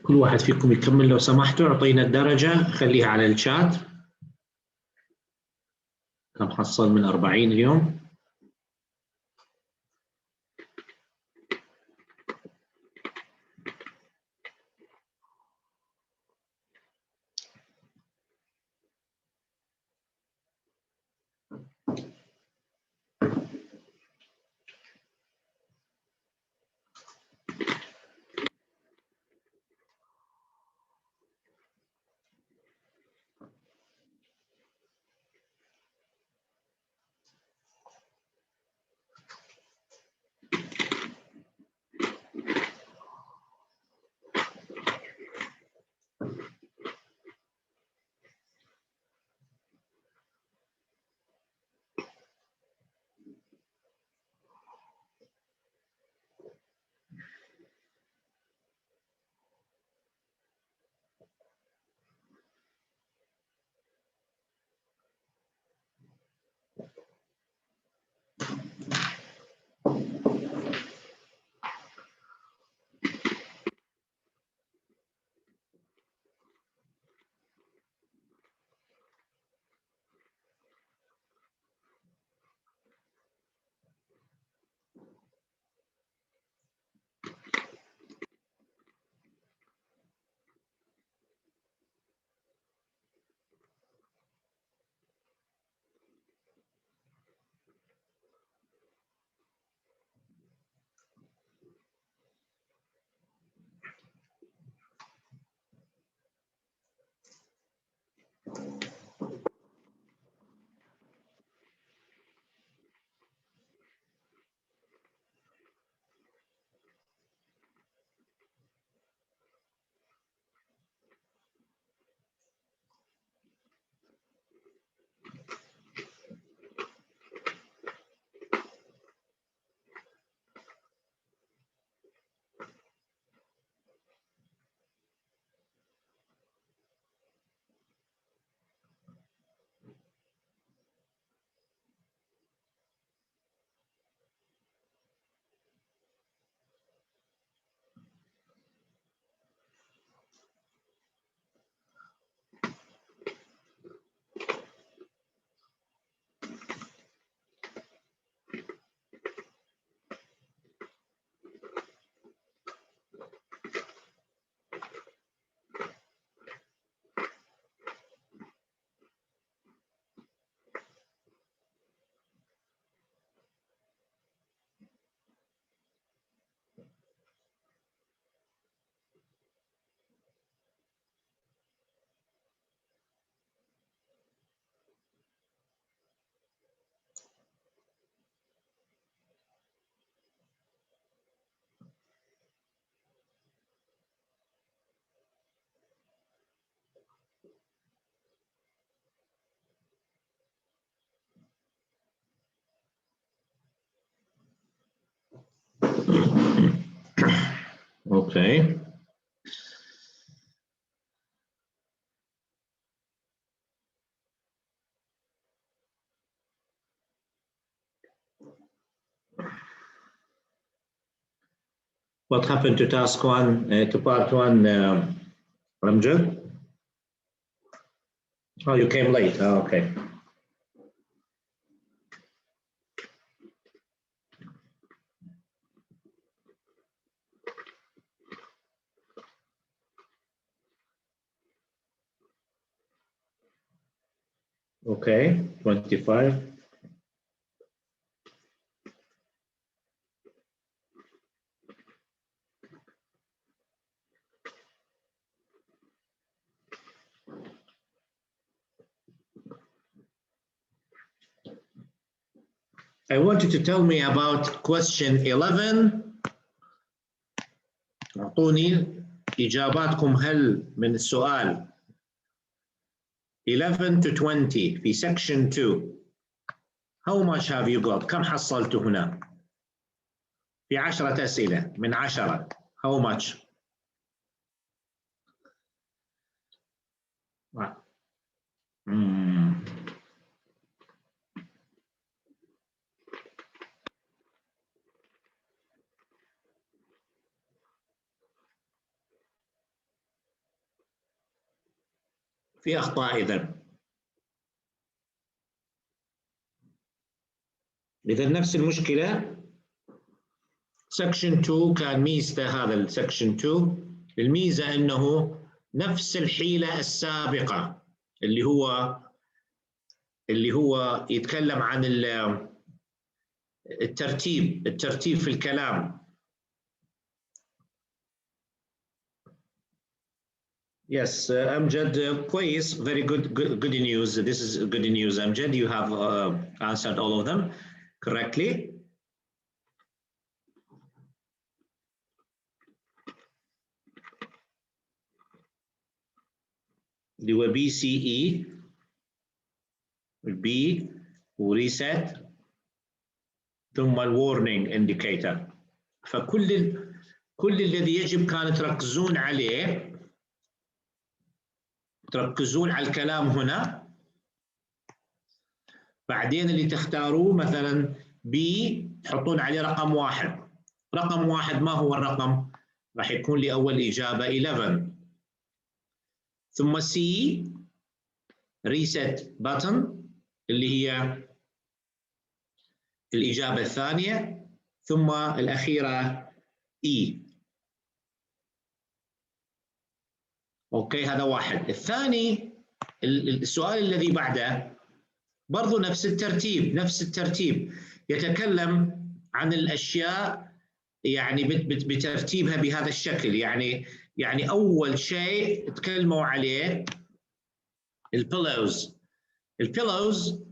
كل واحد فيكم يكمل لو سمحتوا. اعطينا الدرجة خليها على الشات. كم حصل من 40 اليوم؟ Okay. What happened to task one, to part one, Ramjad? Oh, you came late. Oh, okay. Okay, 25. I want you to tell me about question 11. أعطوني إجاباتكم هل من السؤال 11 to 20 في section 2. How much have you got? كم حصلت هنا؟ في 10 أسئلة من 10. How much? في أخطاء إذا نفس المشكلة. سكشن 2 كان ميزته هذا السكشن 2، الميزة أنه نفس الحيلة السابقة اللي هو يتكلم عن الترتيب في الكلام. Yes, Amjad, كويس, very good news. This is good news, Amjad. You have answered all of them correctly. اللي هو BCE البي وريسيت ثم الورنينج انديكيتور. كل الذي يجب كان تركزون عليه، تركزون على الكلام هنا. بعدين اللي تختاروه مثلا بي تحطون عليه رقم 1. رقم 1 ما هو الرقم؟ راح يكون لي أول إجابة 11. ثم سي ريسيت باتن اللي هي الإجابة الثانية، ثم الأخيرة E. أوكي، هذا واحد. الثاني السؤال الذي بعده برضو نفس الترتيب يتكلم عن الأشياء يعني بترتيبها بهذا الشكل. يعني أول شيء تكلموا عليه البيلوز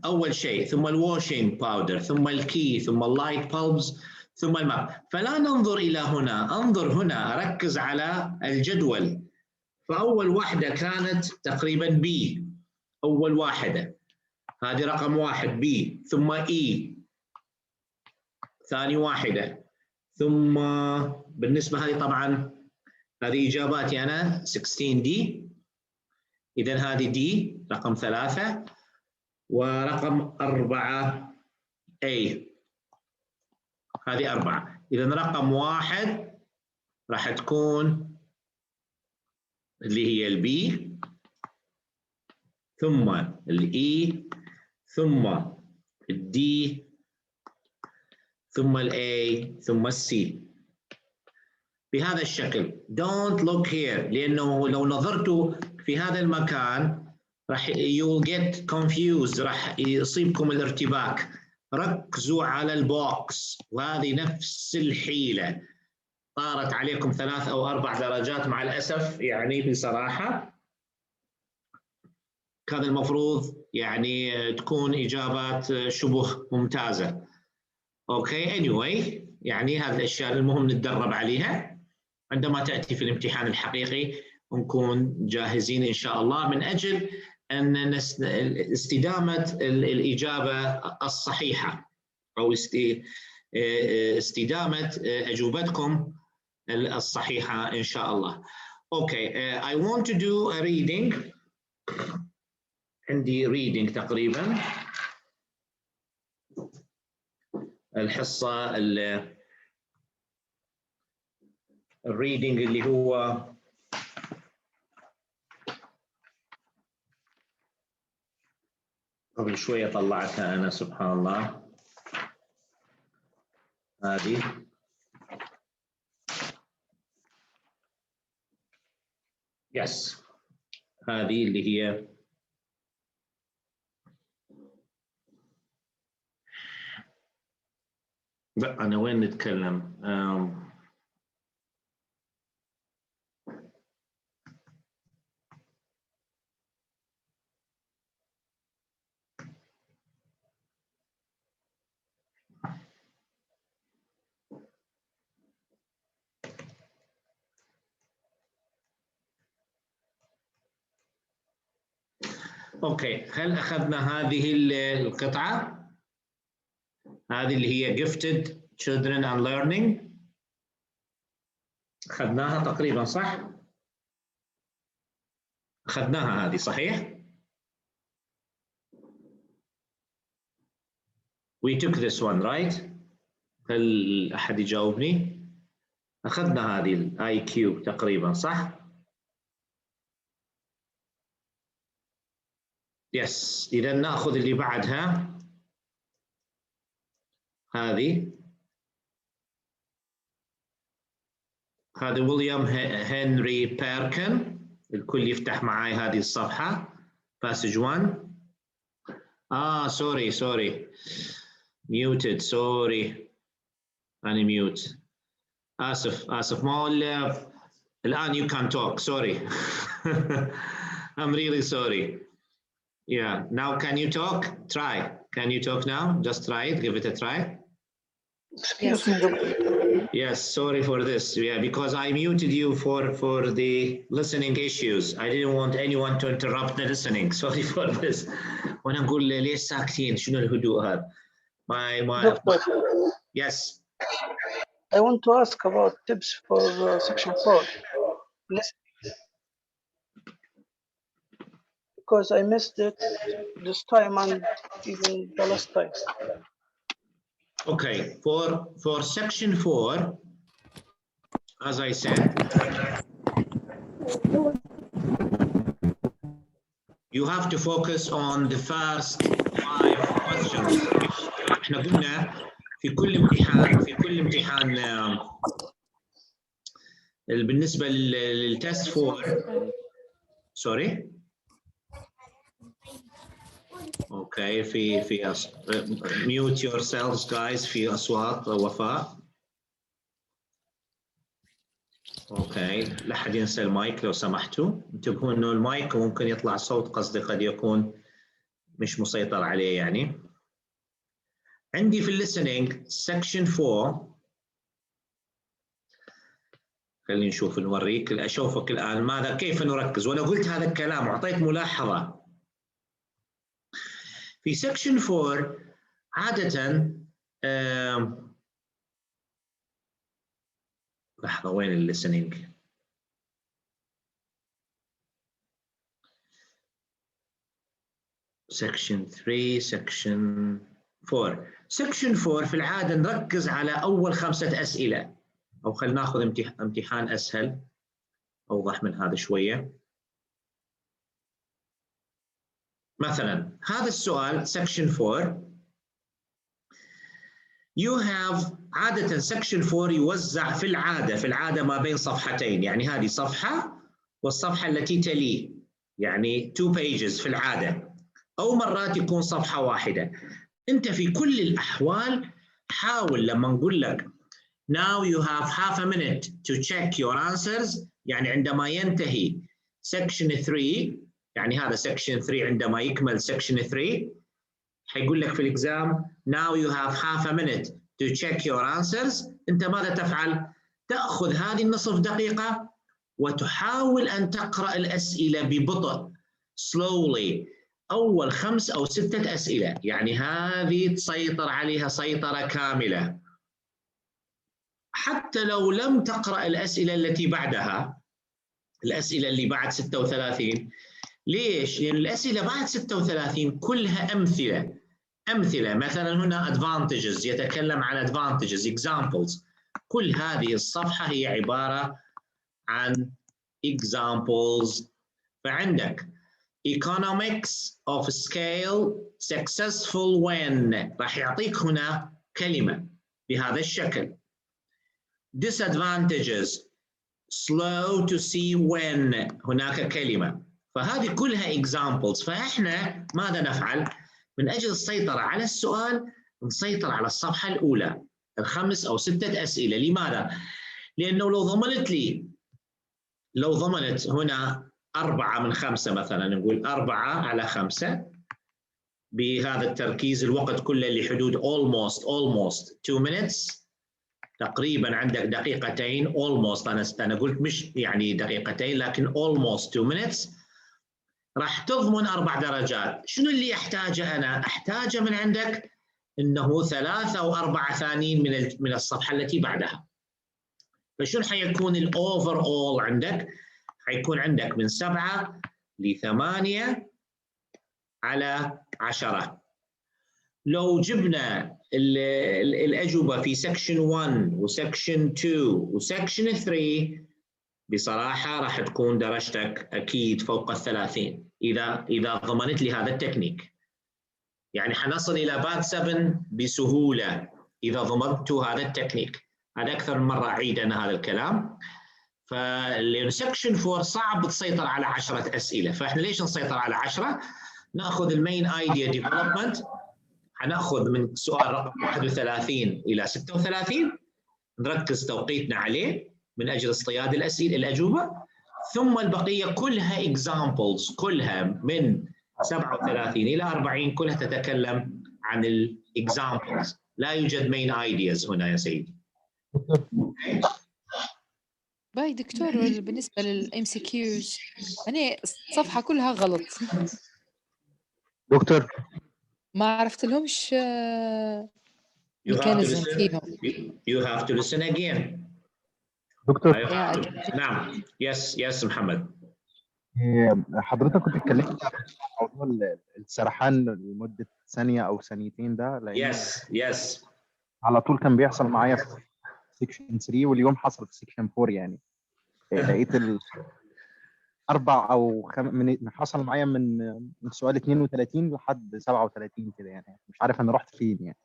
أول شيء، ثم الواشينج باودر، ثم الكي، ثم اللايت بولبز، ثم الماب. فلا ننظر إلى هنا، أنظر هنا، أركز على الجدول. فأول واحدة كانت تقريبا بي، أول واحدة هذه رقم 1 بي، ثم إي ثاني واحدة، ثم بالنسبة هذه طبعا هذه إجاباتي أنا 16 دي، إذا هذه دي رقم 3، ورقم 4 A، هذه 4. إذا رقم 1 راح تكون اللي هي البي، ثم الإي، ثم الدي، ثم الA، ثم السي، بهذا الشكل. Don't look here، لأنه لو نظرتوا في هذا المكان راح you'll get confused، راح يصيبكم الارتباك. ركزوا على البوكس، وهذه نفس الحيلة. طارت عليكم 3 أو 4 درجات مع الأسف، يعني بصراحة كان المفروض يعني تكون إجابات شبه ممتازة. أوكي anyway، يعني هذه الأشياء المهم نتدرب عليها عندما تأتي في الامتحان الحقيقي، ونكون جاهزين إن شاء الله من أجل أن استدامة الإجابة الصحيحة أو استدامة أجوبتكم الصحيحة إن شاء الله. Okay, I want to do a reading. عندي reading تقريبا الحصة الريدنج اللي هو قبل شوية طلعتها أنا، سبحان الله. هذه يس، هذه اللي هي لا أنا وين نتكلم؟ أوكي، هل أخذنا هذه القطعة؟ هذه اللي هي Gifted Children and Learning، أخذناها تقريبا صح؟ أخذناها هذه صحيح؟ We took this one, right? هل أحد يجاوبني؟ أخذنا هذه ال IQ تقريبا صح؟ يس، إذا نأخذ اللي بعدها هذه ويليام هنري بيركن. الكل يفتح معي هذه الصفحة passage 1. سوري muted، سوري أنا mute. آسف ما الآن you can talk. sorry. I'm really sorry. Yeah, now can you talk? Try. Can you talk now? Just try it. Give it a try. Excuse me. Yes, sorry for this. Yeah, because I muted you for the listening issues. I didn't want anyone to interrupt the listening. Sorry for this. وأنا نقول ليش ساكتين؟ شنو الهدوء هذا؟ Doctor, Yes. I want to ask about tips for section 4. Listen. Because I missed it this time and even the last time. Okay, for section 4, as I said, you have to focus on the first 5 questions. احنا قلنا في كل امتحان بالنسبة للتست 4. سوري. اوكي في mute yourselves guys. في اصوات وفاء. اوكي، لا احد ينسى المايك لو سمحتوا. انتبهوا انه المايك ممكن يطلع صوت قصدي قد يكون مش مسيطر عليه يعني. عندي في الليسننج section 4. خلينا نشوف نوريك. اشوفك الان ماذا كيف نركز. وانا قلت هذا الكلام واعطيت ملاحظة في section 4 عادة. لحظة، وين الليسننج؟ section 3 section 4. section 4 في العادة نركز على أول 5 أسئلة، أو خلينا ناخذ امتحان أسهل أوضح من هذا شوية. مثلا هذا السؤال section 4 you have. عادة section 4 يوزع في العادة ما بين صفحتين، يعني هذه صفحة والصفحة التي تليه، يعني 2 pages في العادة، أو مرات يكون صفحة واحدة. أنت في كل الأحوال حاول لما نقول لك now you have half a minute to check your answers، يعني عندما ينتهي section 3، يعني هذا section 3 عندما يكمل section 3 حيقول لك في الإكزام now you have half a minute to check your answers. أنت ماذا تفعل؟ تأخذ هذه النصف دقيقة وتحاول أن تقرأ الأسئلة ببطء slowly. أول 5 أو 6 أسئلة، يعني هذه تسيطر عليها سيطرة كاملة. حتى لو لم تقرأ الأسئلة التي بعدها، الأسئلة اللي بعد 36. ليش؟ لأن الأسئلة بعد 36 كلها أمثلة. مثلا هنا advantages، يتكلم عن advantages examples. كل هذه الصفحة هي عبارة عن examples. فعندك economics of scale successful when، راح يعطيك هنا كلمة بهذا الشكل. disadvantages slow to see when، هناك كلمة. فهذه كلها examples. فإحنا ماذا نفعل؟ من أجل السيطرة على السؤال نسيطر على الصفحة الأولى، 5 أو 6 أسئلة. لماذا؟ لأنه لو ضمنت هنا 4 من 5 مثلا، نقول 4 على 5 بهذا التركيز الوقت كله لحدود almost 2 minutes، تقريبا عندك دقيقتين. almost أنا قلت مش يعني دقيقتين لكن almost 2 minutes. راح تضمن 4 درجات. شنو اللي أحتاجه أنا؟ أحتاجه من عندك إنه 3 أو 4 ثانيين من الصفحة التي بعدها. فشنو حيكون الأوفر أول عندك؟ حيكون عندك من 7 ل 8 على 10. لو جبنا الأجوبة في section 1 وsection 2 وsection 3 بصراحة راح تكون درجتك أكيد فوق 30 إذا ضمنت لي هذا التكنيك. يعني حنصل إلى باد 7 بسهولة إذا ضمنت هذا التكنيك. هذا أكثر من مرة أعيد أنا هذا الكلام. فالسكشن 4 صعب تسيطر على 10 أسئلة، فإحنا ليش نسيطر على 10؟ نأخذ المين ايديا ديفلوبمنت، حنأخذ من سؤال رقم 31 إلى 36 نركز توقيتنا عليه من أجل اصطياد الأجوبة، ثم البقية كلها examples، كلها من 37 إلى 40 كلها تتكلم عن examples. لا يوجد main ideas هنا يا سيدي. باي دكتور، بالنسبة للام سي كيوز أنا الصفحة كلها غلط. دكتور ما عرفت لهمش You have to ميكانيزم listen. فيهم. You have to listen again. دكتور نعم. يس محمد. حضرتك كنت اتكلمت عن موضوع السرحان لمدة ثانية أو ثانيتين ده، لأن يس على طول كان بيحصل معايا في سيكشن 3 واليوم حصل في سيكشن 4. يعني لقيت حصل معايا من سؤال 32 لحد 37 كده، يعني مش عارف أنا رحت فين يعني.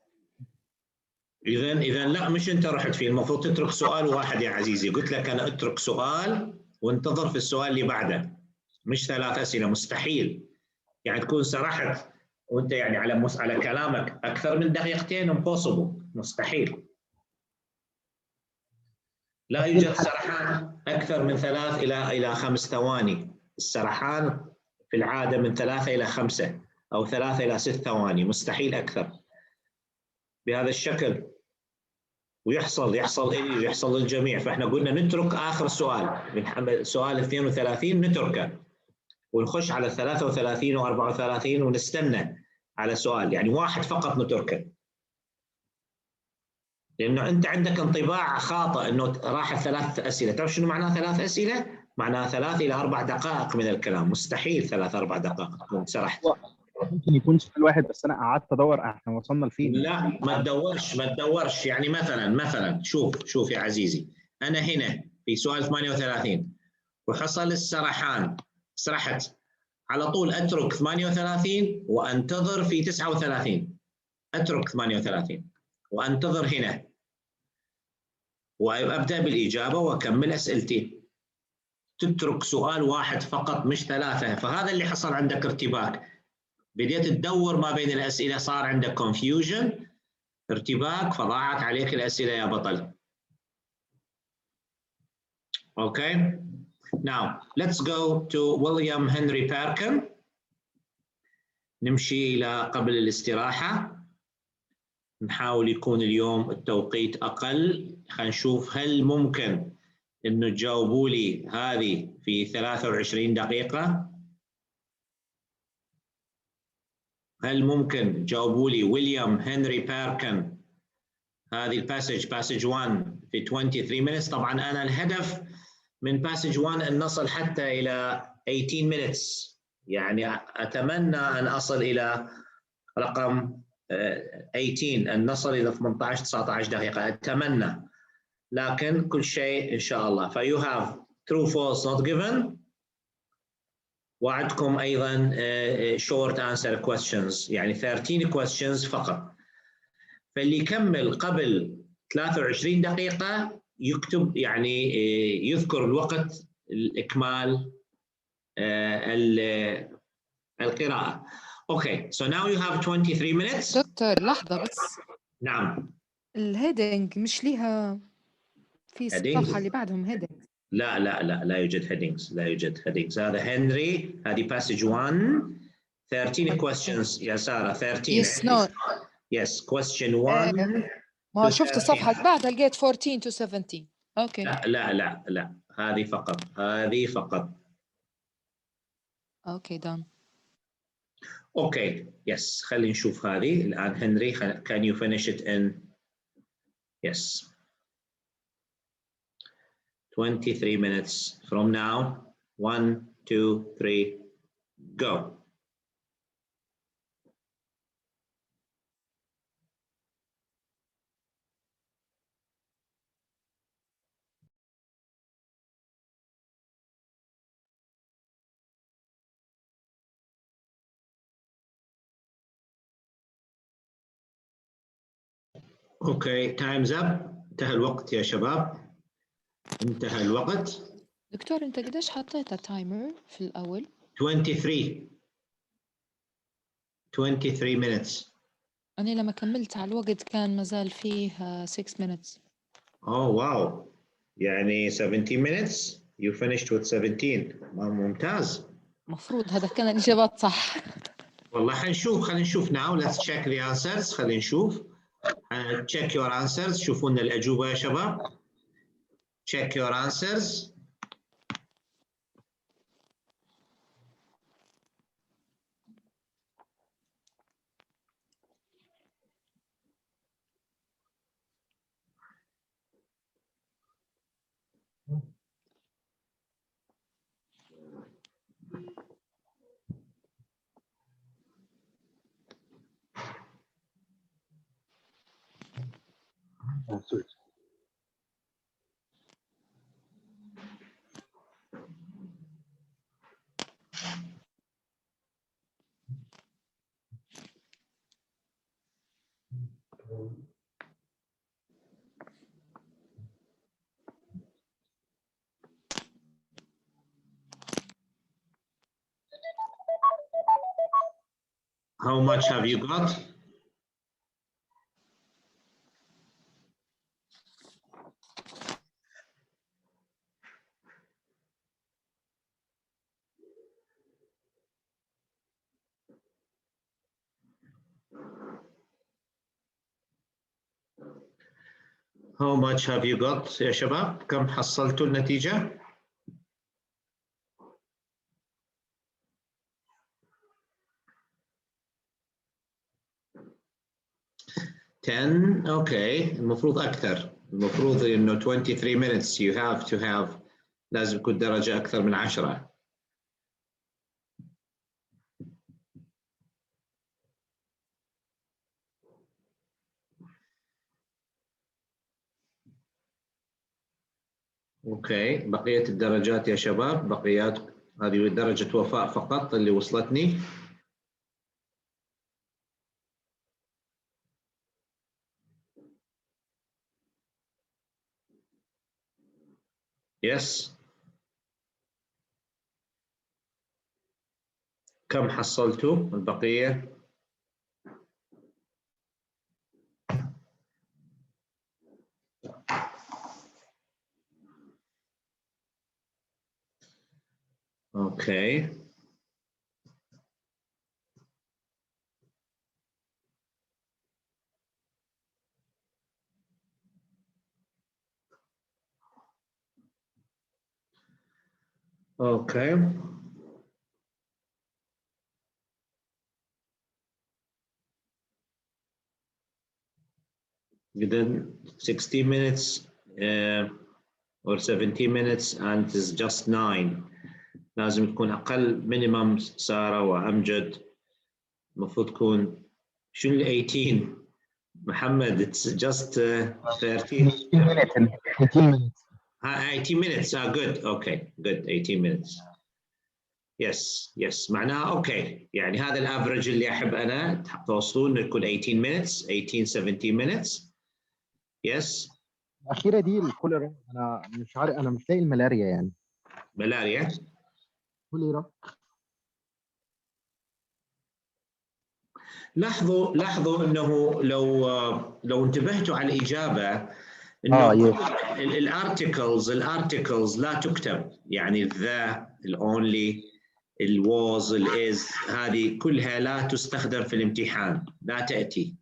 إذا لا، مش أنت رحت فيه، المفروض تترك سؤال واحد يا عزيزي. قلت لك أنا اترك سؤال وانتظر في السؤال اللي بعده، مش 3 أسئلة، مستحيل. يعني تكون سرحت وأنت يعني على كلامك أكثر من دقيقتين، impossible، مستحيل. لا يوجد سرحان أكثر من 3 إلى 5 ثواني. السرحان في العادة من 3 إلى 5 أو 3 إلى 6 ثواني، مستحيل أكثر بهذا الشكل. ويحصل لي ويحصل للجميع. فاحنا قلنا نترك اخر سؤال، من سؤال 32 نتركه ونخش على 33 و34 ونستنى على سؤال، يعني واحد فقط نتركه. لانه انت عندك انطباع خاطئ انه راح 3 اسئله. تعرف شنو معناه 3 اسئله؟ معناه 3 الى 4 دقائق من الكلام. مستحيل 3 4 دقائق تكون سرحت. ممكن يكون سؤال واحد بس انا قعدت ادور احنا وصلنا لفين. لا ما تدورش. يعني مثلا شوف يا عزيزي، انا هنا في سؤال 38 وحصل السرحان، سرحت على طول، اترك 38 وانتظر في 39، اترك 38 وانتظر هنا وابدا بالاجابه واكمل اسئلتي. تترك سؤال واحد فقط مش 3. فهذا اللي حصل عندك ارتباك، بديت تدور ما بين الاسئله، صار عندك confusion، ارتباك، فضاعت عليك الاسئله يا بطل. Okay, now let's go to William Henry Perkin. نمشي إلى قبل الاستراحة، نحاول يكون اليوم التوقيت أقل. خلينا نشوف هل ممكن إنه تجاوبوا لي هذه في 23 دقيقة. هل ممكن تجاوبوا لي ويليام هنري بيركن هذه الباسج 1 في 23 minutes؟ طبعا أنا الهدف من باسج 1 أن نصل حتى إلى 18 minutes، يعني أتمنى أن أصل إلى رقم 18، أن نصل إلى 18-19 دقيقة، أتمنى، لكن كل شيء إن شاء الله. فيو have true false not given، وعدكم أيضا short answer questions، يعني 13 questions فقط. فاللي يكمل قبل 23 دقيقة يكتب، يعني يذكر الوقت الإكمال القراءة. Okay, so now you have 23 minutes. دكتور لحظة بس. نعم. الهيدنج مش ليها في الصفحة اللي بعدهم هيدنج؟ لا يوجد headings، لا يوجد headings. هذا هنري، هذه passage 1 13 questions يا سارة. 13 yes no yes question 1 ما شفت الصفحة اللي بعدها لقيت 14 to 17. اوكي لا هذه فقط. اوكي done. اوكي يس، خلينا نشوف هذه الآن. هنري can you finish it in yes 23 minutes from now. 1 2 3 go. اوكي تايمز اب. انتهى الوقت يا شباب، انتهى الوقت. دكتور انت قديش حطيتها تايمر في الاول؟ 23 minutes. انا لما كملت على الوقت كان مازال فيه 6 minutes. Oh wow. يعني 17 minutes. You finished with 17. ممتاز. مفروض هذا كان الإجابات صح. والله خلينا نشوف now. Let's check the answers. خلينا نشوف. Check your answers. شوفوا لنا الأجوبة يا شباب. Check your answers. How much have you got? How much have you got يا شباب؟ كم حصلتوا النتيجة؟ 10. اوكي المفروض اكثر، المفروض انه 23 minutes you have to have، لازم تكون درجة اكثر من 10. اوكي بقية الدرجات يا شباب، بقيات هذه درجة وفاء فقط اللي وصلتني. يس. كم حصلتوا البقية؟ اوكي اوكي within 60 minutes or 17 minutes and is just 9. لازم تكون أقل minimum سارة وأمجد. المفروض تكون شنو ال 18 محمد؟ it's just 13 minutes. 18 minutes. Good. Okay good. 18 minutes. yes معناها اوكي، يعني هذا الافرج اللي احب انا توصلون انه يكون 18 minutes 18 17 minutes. يس. الأخيرة دي الكوليرا، أنا مش عارف، أنا مش لاقي الملاريا يعني. ملاريا. كوليرا. لاحظوا انه لو انتبهتوا على الاجابه انه الارتكلز لا تكتب، يعني ذا، الاونلي، الواز، الاز، هذه كلها لا تستخدم في الامتحان، لا تاتي،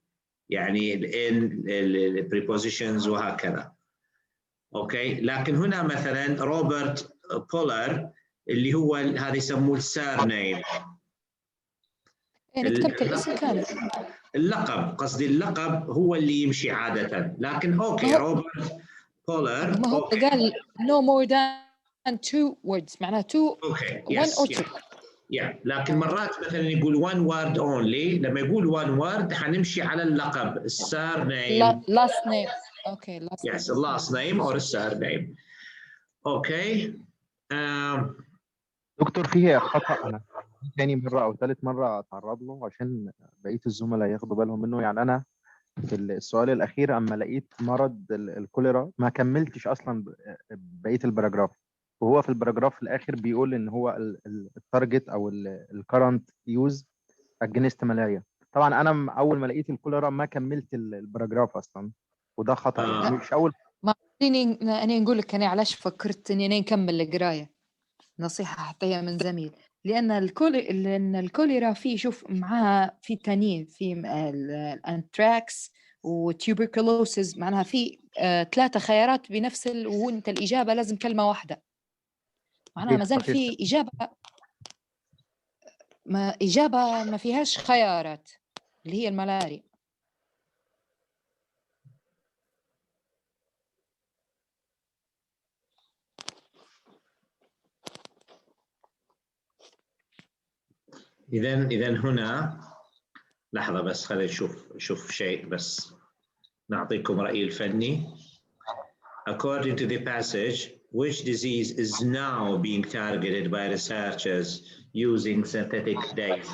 يعني الان، البريبوزيشنز وهكذا. اوكي لكن هنا مثلا روبرت بولر اللي هو هذا يسموه السار نيم، يعني كتبت الاسم كامل. اللقب، قصدي اللقب هو اللي يمشي عادة، لكن اوكي روبرت بولر ما هو قال no more than 2 words، معناه 2 اوكي 1 or 2. لكن مرات مثلا يقول one word only، لما يقول one word حنمشي على اللقب، السار نيم. last name. اوكي yes last name or السار نيم. اوكي دكتور فيه خطأ أنا تاني مرة أو ثالث مرة أتعرض له عشان بقية الزملاء ياخدوا بالهم منه. يعني أنا في السؤال الأخير أما لقيت مرض الكوليرا ما كملتش أصلا بقية الباراجراف، وهو في الباراجراف الآخر بيقول إن هو التارجت أو الكرنت يوز أجينست ملاريا. طبعا أنا أول ما لقيت الكوليرا ما كملت الباراجراف أصلا، وده خطأ يعني مش أول. ما أنا نقول لك أنا علاش فكرت إني أنا نكمل القراية، نصيحة حطيها من زميل، لأن الكوليرا فيه شوف معاها في تانيين في الانتراكس وتيوبركلوسيس، معناها في 3 خيارات بنفس وانت الإجابة لازم كلمة واحدة، معناها ما زال في إجابة ما فيهاش خيارات اللي هي الملاريا. إذا هنا لحظة بس، خلينا نشوف شيء بس نعطيكم رأيي الفني. According to the passage, which disease is now being targeted by researchers using synthetic data?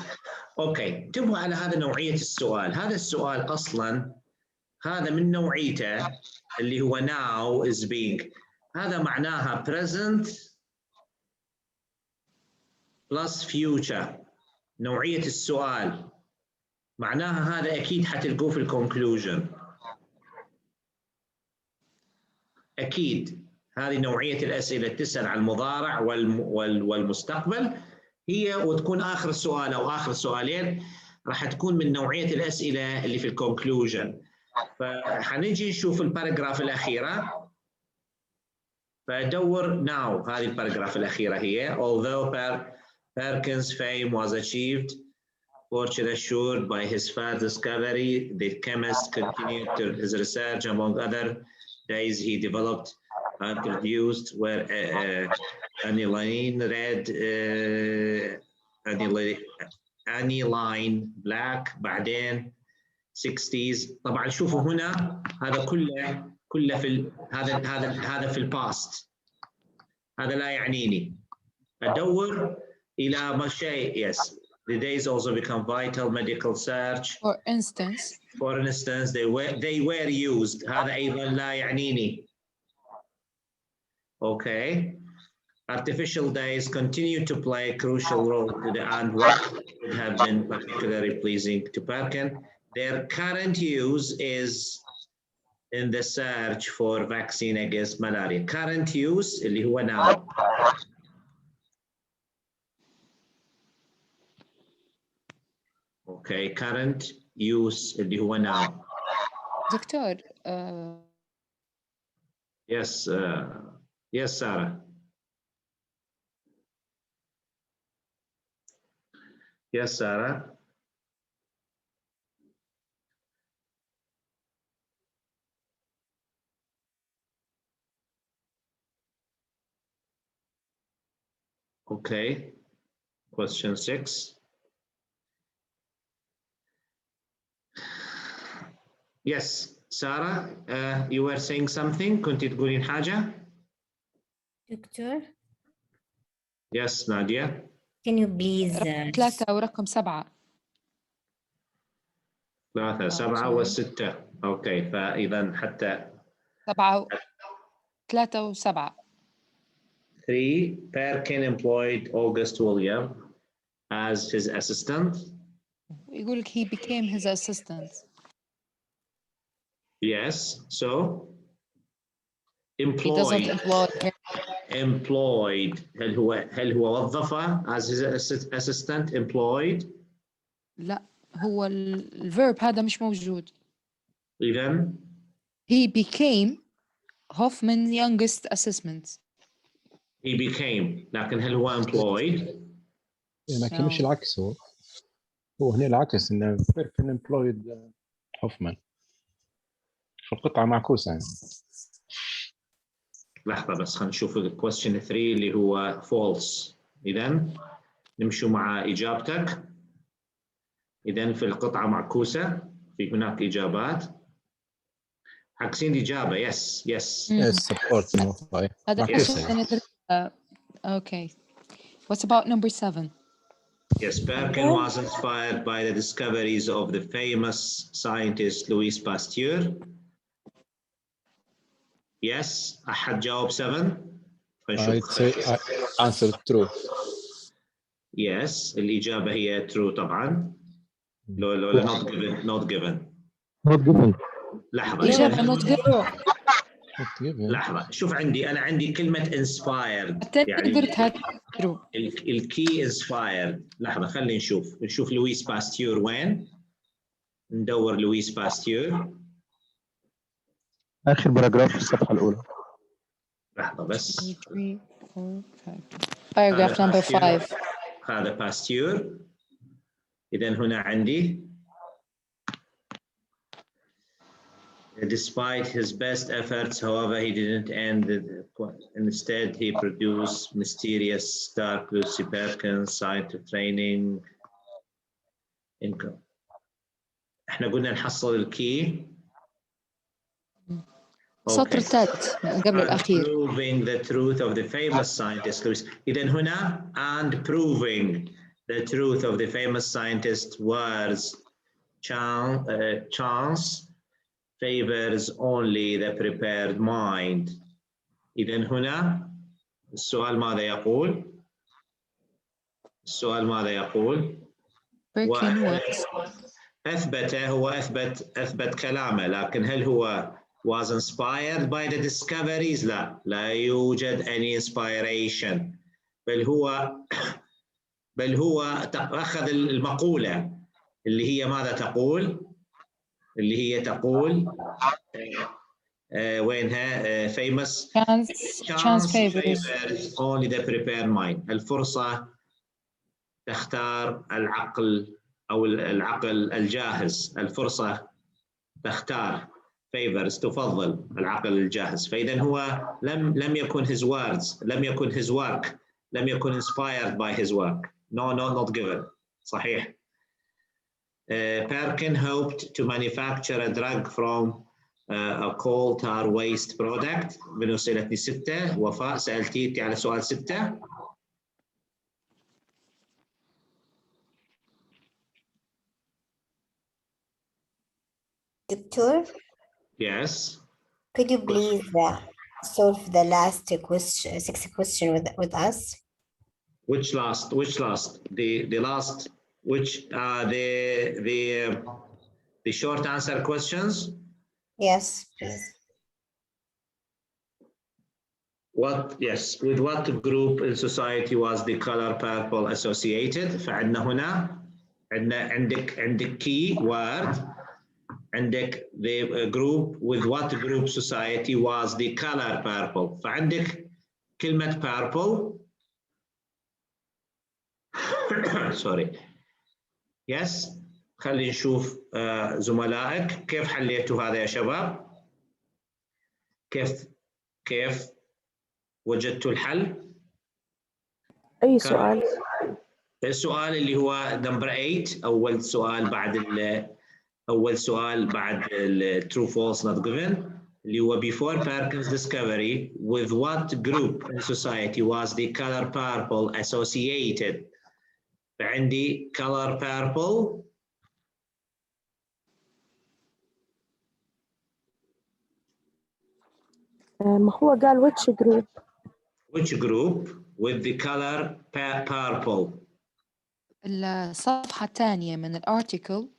أوكي، انتبهوا على هذا نوعية السؤال. هذا السؤال أصلاً هذا من نوعيته اللي هو now is being، هذا معناها present plus future. نوعية السؤال معناها هذا أكيد حتلقوه في الكونكلوجن، أكيد هذه نوعية الأسئلة تسأل عن المضارع والمستقبل هي، وتكون آخر سؤال أو آخر سؤالين راح تكون من نوعية الأسئلة اللي في الكونكلوجن. فحنيجي نشوف الباراجراف الأخيرة، فدور now هذه الباراجراف الأخيرة هي although Perkins' fame was achieved, fortune assured by his first discovery, the chemist continued his research. Among other days he developed and produced were aniline red, aniline black، بعدين 60s. طبعا شوفوا هنا هذا كله في هذا في الباست، هذا لا يعنيني. أدور إلى ما شيء yes. The days also become vital medical search. For instance, they were used. هذا أيضا لا يعنيني. Okay. Artificial days continue to play a crucial role to the and what would have been particularly pleasing to Perkin. Their current use is in the search for vaccine against malaria. Current use اللي هو now. Okay, current use اللي هو now. دكتور Yes, yes, Sarah. Yes, Sarah. Okay, question 6. Yes, Sarah, you were saying something. كنت تقولين حاجة؟ دكتور. Yes, Nadia. Can you please 3 ورقم 7. 3 7 و6. أوكي، فإذا حتى 7 3 و7. 3 Perkin employed August William as his assistant. يقول لك he became his assistant. Yes, so He doesn't employ him. employed هل هو وظفه as his assistant employed؟ لا، هو الverb هذا مش موجود. إذن he became Hoffman's youngest assistant. he became، لكن هل هو employed؟ لكن مش العكس، هو هنا العكس، إنه Perkin employed Hoffman في القطعة معكوسة يعني. لحظة بس خلينا نشوف question 3 اللي هو false. إذن نمشوا مع إجابتك. إذن في القطعة معكوسة، في هناك إجابات. عكسين الإجابة yes. support هذا okay. What about number 7? Yes, Perkin was inspired by the discoveries of the famous scientist Louis Pasteur. Yes, أحد جاوب 7. I'd say I answered true. Yes, الإجابة هي true طبعا. لو not given. Not given. لحظة. إجابة not given. لحظة، شوف أنا عندي كلمة inspired. يعني قدرتها true. الكي inspired. لحظة خلينا نشوف لويس باستيور وين. ندور لويس باستيور. آخر باراجراف في الصفحة الأولى. لحظة بس. Paragraph number 5. هذا باستيور. إذن هنا عندي despite his best efforts, however, he didn't end it. Instead, he produced mysterious dark Lucy Perkins, scientific training. Income. احنا قلنا نحصل الكي. السطر الثالث قبل الأخير. Proving the truth of the famous scientist Louis. إذن هنا and proving the truth of the famous scientist was chance favors only the prepared mind. إذن هنا السؤال ماذا يقول؟ أثبت كلامه، لكن هل هو was inspired by the discoveries؟ لا يوجد any inspiration، بل هو أخذ المقولة اللي هي ماذا تقول؟ اللي هي تقول وينها famous chance favors only the prepared mind. الفرصة تختار العقل أو العقل الجاهز. الفرصة تختار favors تفضل العقل الجاهز. فإذا هو لم يكن his words، لم يكن his work، لم يكن inspired by his work. No, not given. صحيح. Perkin hoped to manufacture a drug from a coal tar waste product. من سألتني 6. وفاء سألتيتي على سؤال 6. Doctor? Yes. Could you please solve the last question, 6th question with us? Which last? The last. Which the short answer questions? Yes, please. With what group in society was the color purple associated? فعندنا هنا عندك key word. عندك the group, with what group society was the color purple. فعندك كلمة purple. sorry. Yes. خلي نشوف زملائك كيف حليتوا هذا يا شباب. كيف وجدتوا الحل؟ أي سؤال؟ السؤال اللي هو number 8. أول سؤال بعد true false not given اللي هو before Perkins' discovery, with what group in society was the color purple associated? فعندي color purple ما هو قال which group with the color purple. الصفحة الثانية من الارتيكل.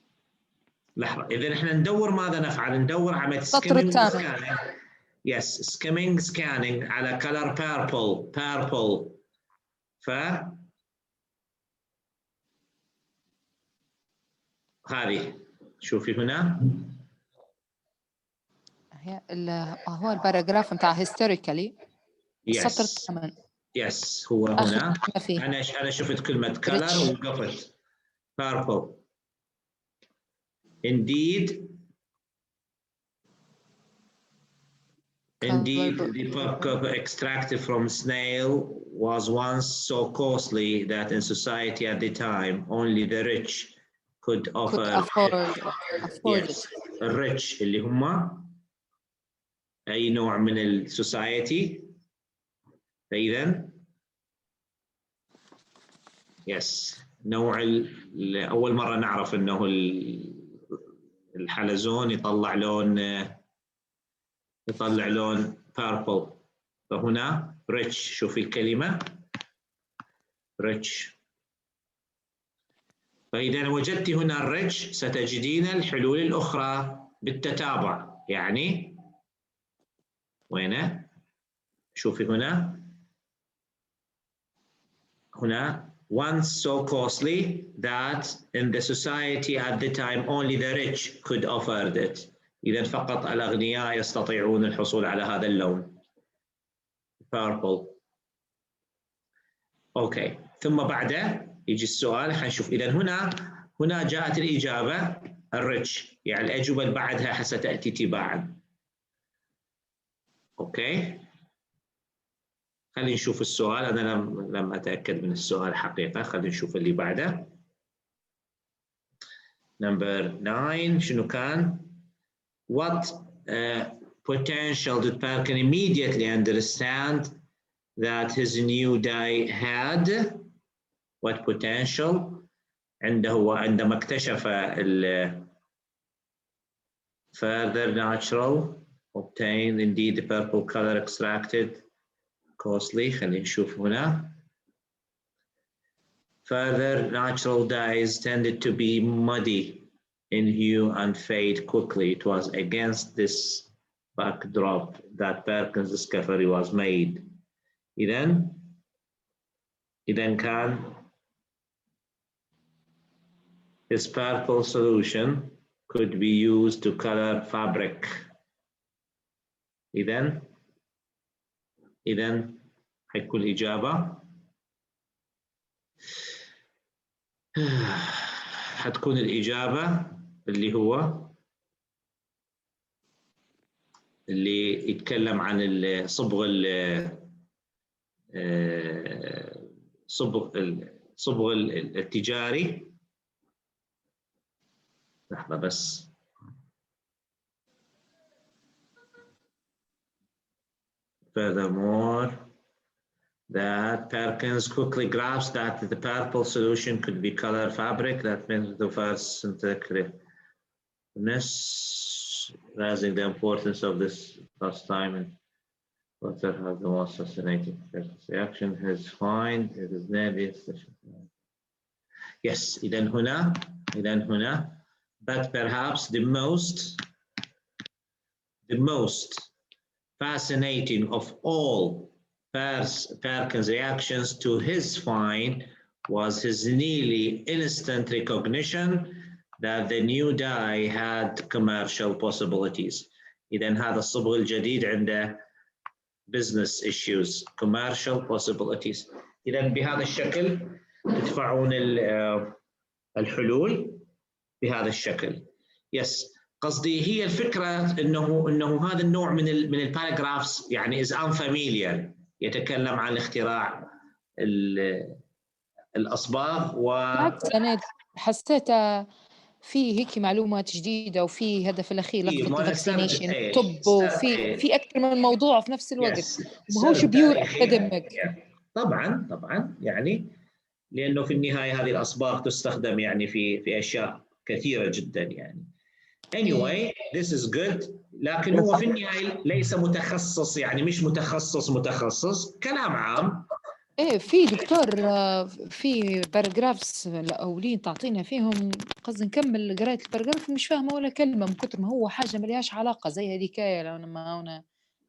لحظة، إذا إحنا ندور ماذا نفعل؟ ندور عملية skimming scanning. Yes, scanning على color purple. هذه شوفي هنا. هو الباراجراف متاع historically. السطر الثامن. Yes هو هنا. أنا شفت كلمة color ووقفت purple. Indeed, the pulp extracted from snail was once so costly that in society at the time only the rich could afford it. الريتش اللي هم أي نوع من السوسايتي. فإذا yes نوع أول مرة نعرف أنه الحلزون يطلع لون purple. فهنا rich، شوفي الكلمة rich. فإذا وجدت هنا الريتش ستجدين الحلول الأخرى بالتتابع. يعني وينه؟ شوفي هنا once so costly that in the society at the time only the rich could afford it. إذا فقط الأغنياء يستطيعون الحصول على هذا اللون purple. أوكي، ثم بعده يجي السؤال. خلينا نشوف. إذا هنا جاءت الإجابة الريتش، يعني الأجوبة اللي بعدها ستأتي تباعا. أوكي، خلينا نشوف السؤال. أنا لم أتأكد من السؤال حقيقة. خلينا نشوف اللي بعده. نمبر 9 شنو كان؟ What potential did Perkin immediately understand that his new die had? What potential عندما اكتشف further natural obtained indeed the purple color extracted costly. خلينا نشوف هنا. Further natural dyes tended to be muddy in hue and fade quickly. It was against this backdrop that Perkin's discovery was made. إذن كان this purple solution could be used to color fabric. إذن حيكون الإجابة حتكون الإجابة اللي يتكلم عن الصبغ التجاري. لحظة بس. Furthermore, that Perkins quickly grasped that the purple solution could be color fabric. That means the first synthetic raising the importance of this first time and water has the most fascinating reaction. His find it is nearly yes. إذن هنا but perhaps the most fascinating of all Perkins' reactions to his find was his nearly instant recognition that the new dye had commercial possibilities. إذن هذا الصبغ الجديد عنده business issues, commercial possibilities. إذن بهذا الشكل تدفعون الحلول بهذا الشكل. يس، قصدي هي الفكرة إنه هذا النوع من الباراجرافز يعني is unfamiliar، يتكلم عن اختراع الأصباغ بالعكس أنا حسيتها في هيك معلومات جديدة وفي هدف الأخير لقطة الفاكسينيشن طب وفي أكثر من موضوع في نفس الوقت، ما هوش بيور أكاديميك. طبعا يعني لأنه في النهاية هذه الأصباغ تستخدم يعني في أشياء كثيرة جدا يعني. Anyway, this is good. لكن هو في النهاية ليس متخصص، يعني مش متخصص، كلام عام. ايه في دكتور في باراجرافز الاولين تعطينا فيهم، قصدي نكمل قرايه الباراجراف مش فاهمه ولا كلمه من كثر ما هو حاجه ما لهاش علاقه زي هذيكايه. لما هنا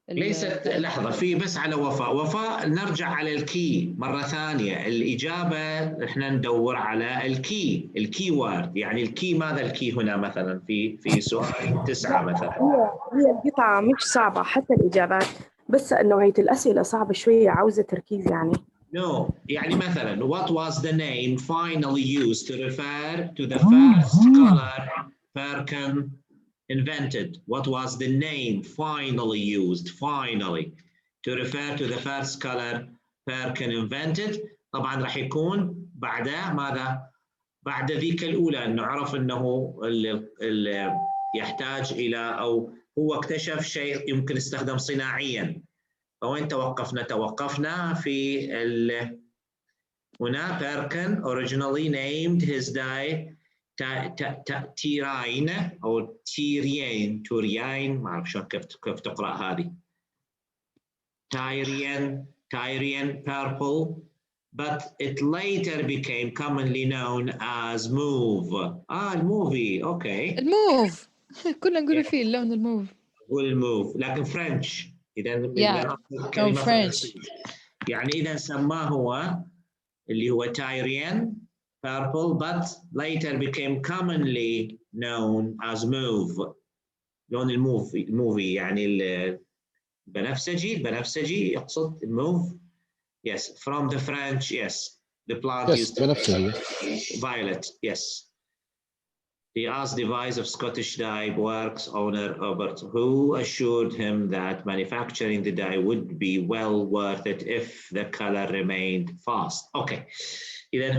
ليست لحظه في بس على وفاء نرجع على الكي مره ثانيه. الاجابه احنا ندور على الكي وورد. يعني الكي ماذا الكي هنا مثلا في سؤال 9 مثلا؟ هي القطعه مش صعبه حتى الاجابات، بس نوعيه الاسئله صعبه شويه عاوزه تركيز يعني. No, يعني مثلا what was the name finally used to refer to the first color Perkin invented? What was the name finally used to refer to the first color Perkin invented? طبعا راح يكون بعد ماذا؟ بعد ذيك الأولى أنه عرف أنه يحتاج إلى أو هو اكتشف شيء يمكن يستخدم صناعياً. فوين توقفنا في هنا Perkin originally named his die تيراين أو توريين ما أعرف شلون كيف تقرأ هذه. Tyrian purple, but it later became commonly known as mauve. الموفي أوكي. الموف كنا نقول فيه اللون الموف. نقول الموف لكن فرنش. إذا كلمة فرنش. يعني إذا سماه هو اللي هو Tyrian purple, but later became commonly known as mauve. لون الموفي يعني البنفسجي يقصد الموف. Yes, from the French, yes. The plant used to be violet, yes. He asked the advice of Scottish dye works owner Robert, who assured him that manufacturing the dye would be well worth it if the color remained fast. Okay. إذا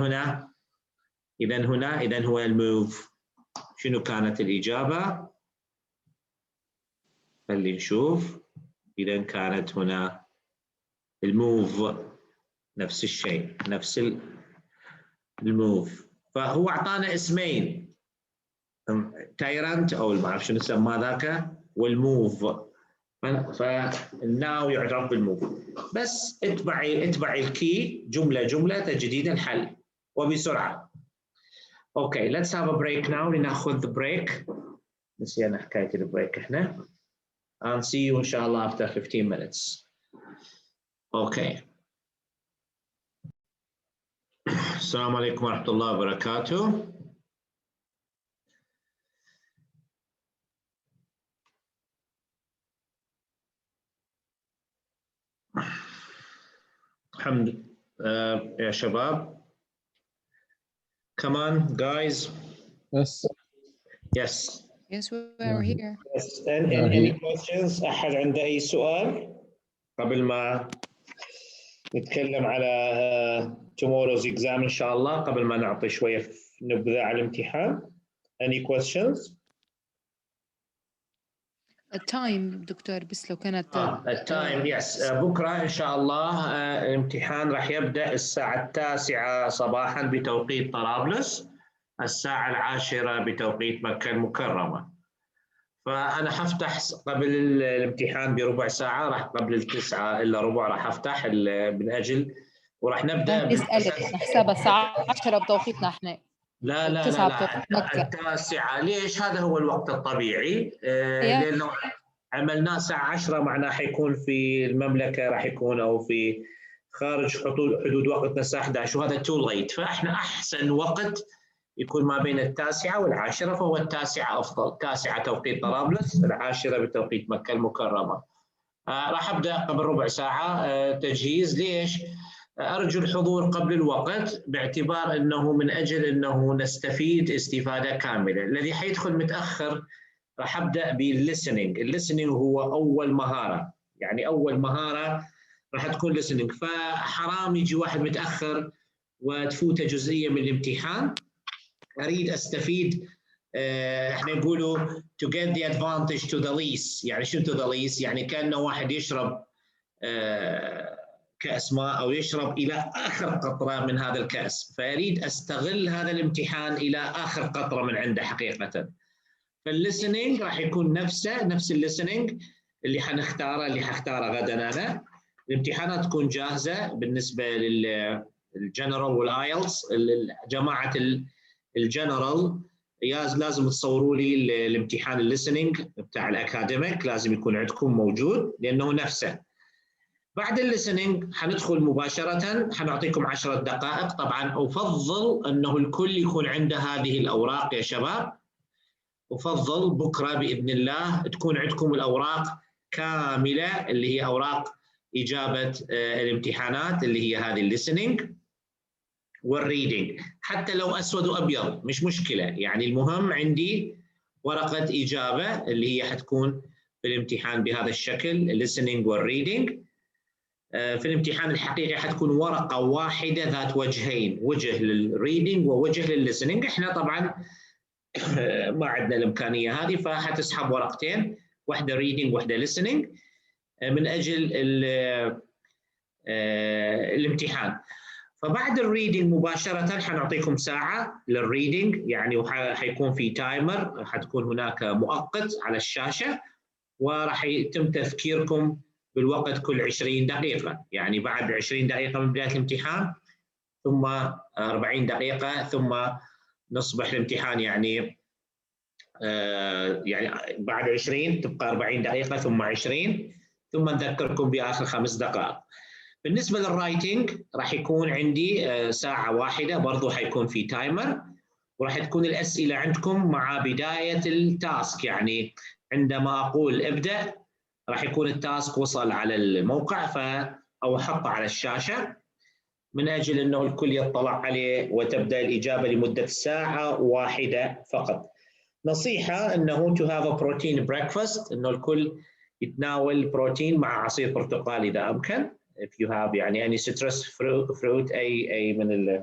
هو الموف. شنو كانت الإجابة؟ خلي نشوف. إذا كانت هنا الموف نفس الشيء، نفس الموف. فهو أعطانا اسمين، تايرانت أو ما أعرف شنو سماه ذاك، والموف. فالناو يعرف بالموف. بس اتبعي الكي جملة تجدين الحل وبسرعة. Okay, let's have a break now. لنأخذ بريك. نسينا حكاية البريك احنا. And see you inshallah after 15 minutes. Okay. السلام عليكم ورحمة الله وبركاته. الحمد يا شباب. Come on, guys. Yes. Yes, we're here. Yes. Any questions? أحد عنده أي سؤال قبل ما نتكلم على tomorrow's exam إن شاء الله، قبل ما نعطي شوية نبذة على الامتحان. Any questions? التايم دكتور بس لو كانت التايم يس. بكرة إن شاء الله الامتحان راح يبدأ الساعة 9 صباحا بتوقيت طرابلس، الساعة 10 بتوقيت مكة المكرمة. فأنا حفتح قبل الامتحان بربع ساعة، راح قبل 9 إلا ربع راح أفتح من أجل وراح نبدأ. بسألك حساب الساعة 10 بتوقيتنا إحنا. لا 9 ليش؟ هذا هو الوقت الطبيعي. لأنه عملناه الساعة 10 معناه حيكون في المملكة، راح يكون أو في خارج حدود وقتنا الساعة 11 وهذا too late. فإحنا أحسن وقت يكون ما بين 9 و10، فهو 9 أفضل. 9 توقيت طرابلس، 10 بتوقيت مكة المكرمة. راح أبدأ قبل ربع ساعة تجهيز. ليش؟ أرجو الحضور قبل الوقت باعتبار أنه من أجل أنه نستفيد استفادة كاملة. الذي حيدخل متأخر راح أبدأ بالlistening. الليسننج هو أول مهارة، يعني أول مهارة راح تكون listening. فحرام يجي واحد متأخر وتفوته جزئية من الامتحان. أريد أستفيد. احنا نقولوا to get the advantage to the least. يعني شنو to the least؟ يعني كأنه واحد يشرب كأس ماء أو يشرب إلى آخر قطرة من هذا الكأس، فأريد أستغل هذا الامتحان إلى آخر قطرة من عنده حقيقة. فالlistening راح يكون نفس الليسننج اللي حختاره غدا. أنا الامتحانات تكون جاهزة بالنسبة للجنرال والايلتس. جماعة الجنرال لازم تصوروا لي الامتحان الليسننج بتاع الأكاديميك، لازم يكون عندكم موجود لأنه نفسه. بعد الليسننج حندخل مباشرة، حنعطيكم 10 دقائق. طبعا أفضل أنه الكل يكون عنده هذه الأوراق يا شباب. أفضل بكرة بإذن الله تكون عندكم الأوراق كاملة اللي هي أوراق إجابة الامتحانات اللي هي هذه الليسننج والريدنج، حتى لو أسود وأبيض مش مشكلة. يعني المهم عندي ورقة إجابة اللي هي حتكون في الامتحان بهذا الشكل، الليسننج والريدنج. في الامتحان الحقيقي حتكون ورقة واحدة ذات وجهين، وجه للريدنج ووجه للليسننج. احنا طبعا ما عندنا الإمكانية هذه، فحتسحب ورقتين، واحدة ريدنج واحدة ليسننج من أجل الامتحان. فبعد الريدنج مباشرة حنعطيكم ساعة للريدنج، يعني وحيكون في تايمر، حتكون هناك مؤقت على الشاشة، وراح يتم تذكيركم بالوقت كل 20 دقيقة، يعني بعد 20 دقيقة من بداية الامتحان ثم 40 دقيقة ثم نصبح الامتحان يعني بعد 20 تبقى 40 دقيقة ثم 20 ثم نذكركم بآخر 5 دقائق. بالنسبة للرايتنج راح يكون عندي ساعة واحدة، برضو حيكون في تايمر، وراح تكون الأسئلة عندكم مع بداية التاسك، يعني عندما أقول ابدأ راح يكون التاسك وصل على الموقع أو أحطه على الشاشة من أجل أنه الكل يطلع عليه، وتبدأ الإجابة لمدة ساعة واحدة فقط. نصيحة أنه to have a protein breakfast، أنه الكل يتناول بروتين مع عصير برتقال إذا أمكن. if you have يعني any citrus fruit أي من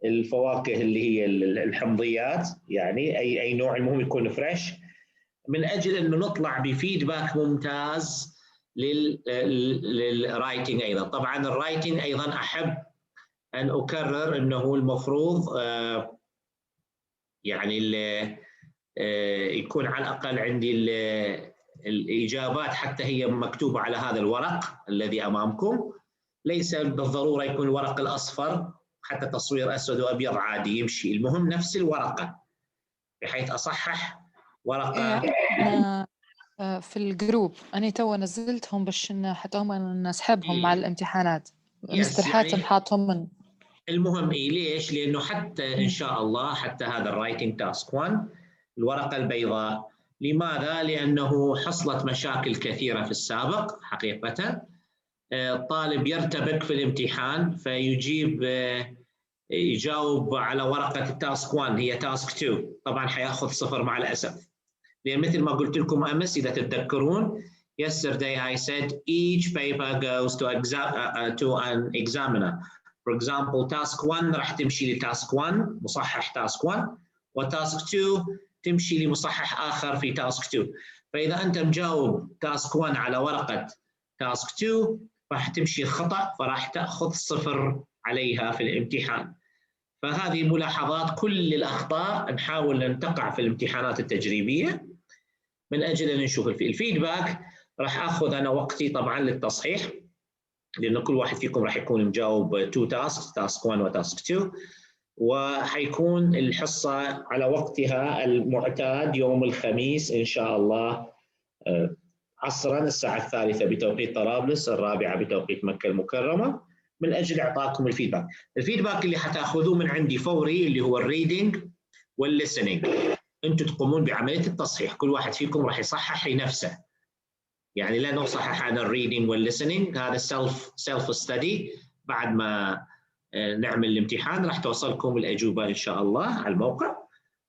الفواكه اللي هي الحمضيات، يعني أي نوع، المهم يكون فريش، من أجل أنه نطلع بفيدباك ممتاز للرايتنج أيضا. طبعا الرايتنج أيضا أحب أن أكرر أنه المفروض يعني يكون على الأقل عندي الإجابات حتى هي مكتوبة على هذا الورق الذي أمامكم، ليس بالضرورة يكون الورق الأصفر، حتى تصوير أسود وأبيض عادي يمشي، المهم نفس الورقة بحيث أصحح ورقة. في الجروب أنا تو نزلتهم باش حتى هم نسحبهم مع الامتحانات، مستر حاتم حاطهم من. المهم ليش؟ لأنه حتى إن شاء الله حتى هذا الرايتنج تاسك 1 الورقة البيضاء، لماذا؟ لأنه حصلت مشاكل كثيرة في السابق حقيقة. الطالب يرتبك في الامتحان يجاوب على ورقة التاسك 1 هي تاسك 2، طبعا حياخذ 0 مع الأسف، لأن مثل ما قلت لكم أمس إذا تتذكرون yesterday I said each paper goes to an examiner. For example task 1 راح تمشي لتاسك 1 مصحح تاسك 1، وتاسك 2 تمشي لمصحح آخر في تاسك 2. فإذا أنت مجاوب تاسك 1 على ورقة تاسك 2 راح تمشي خطأ، فراح تأخذ 0 عليها في الامتحان. فهذه ملاحظات، كل الأخطاء نحاول أن تقع في الامتحانات التجريبية من أجل أن نشوف الفيدباك. راح أخذ أنا وقتي طبعا للتصحيح، لأن كل واحد فيكم راح يكون مجاوب 2 تاسك، تاسك 1 وتاسك 2، وحيكون الحصة على وقتها المعتاد يوم الخميس إن شاء الله عصرا الساعة 3 بتوقيت طرابلس، 4 بتوقيت مكة المكرمة، من أجل إعطاكم الفيدباك. الفيدباك اللي حتاخذوه من عندي فوري اللي هو الريدنج والليسننج، أنتم تقومون بعملية التصحيح، كل واحد فيكم راح يصحح لنفسه، يعني لا نصحح عن الريدنج والليسننج، هذا سيلف ستدي. بعد ما نعمل الامتحان راح توصلكم الأجوبة إن شاء الله على الموقع،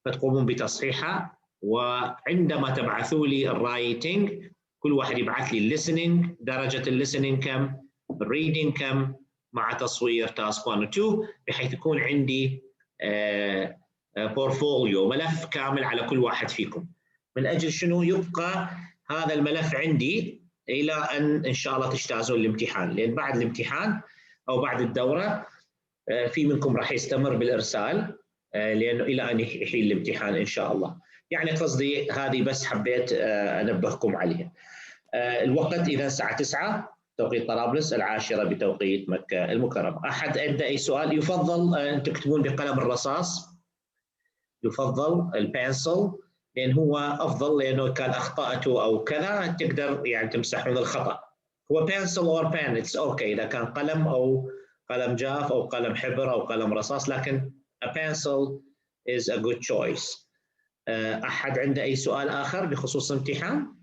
فتقومون بتصحيحها. وعندما تبعثوا لي الرايتنج كل واحد يبعث لي الليسننج، درجة الليسننج كم، الريدنج كم، مع تصوير تاسك 1 و 2، بحيث يكون عندي بورتفوليو، ملف كامل على كل واحد فيكم، من أجل شنو؟ يبقى هذا الملف عندي إلى أن إن شاء الله تجتازون الامتحان، لأن بعد الامتحان أو بعد الدورة في منكم راح يستمر بالإرسال لأنه إلى أن يحيل الامتحان إن شاء الله. يعني قصدي هذه بس حبيت أنبهكم عليها. الوقت إذا الساعة 9 توقيت طرابلس، 10 بتوقيت مكة المكرمة. أحد عنده أي سؤال؟ يفضل أن تكتبون بقلم الرصاص، يفضل البنسل، لأن هو أفضل، لأنه كان أخطأته أو كذا تقدر يعني تمسحون الخطأ. هو pencil or pen it's okay إذا كان قلم أو قلم جاف أو قلم حبر أو قلم رصاص، لكن a pencil is a good choice. أحد عنده أي سؤال آخر بخصوص الامتحان؟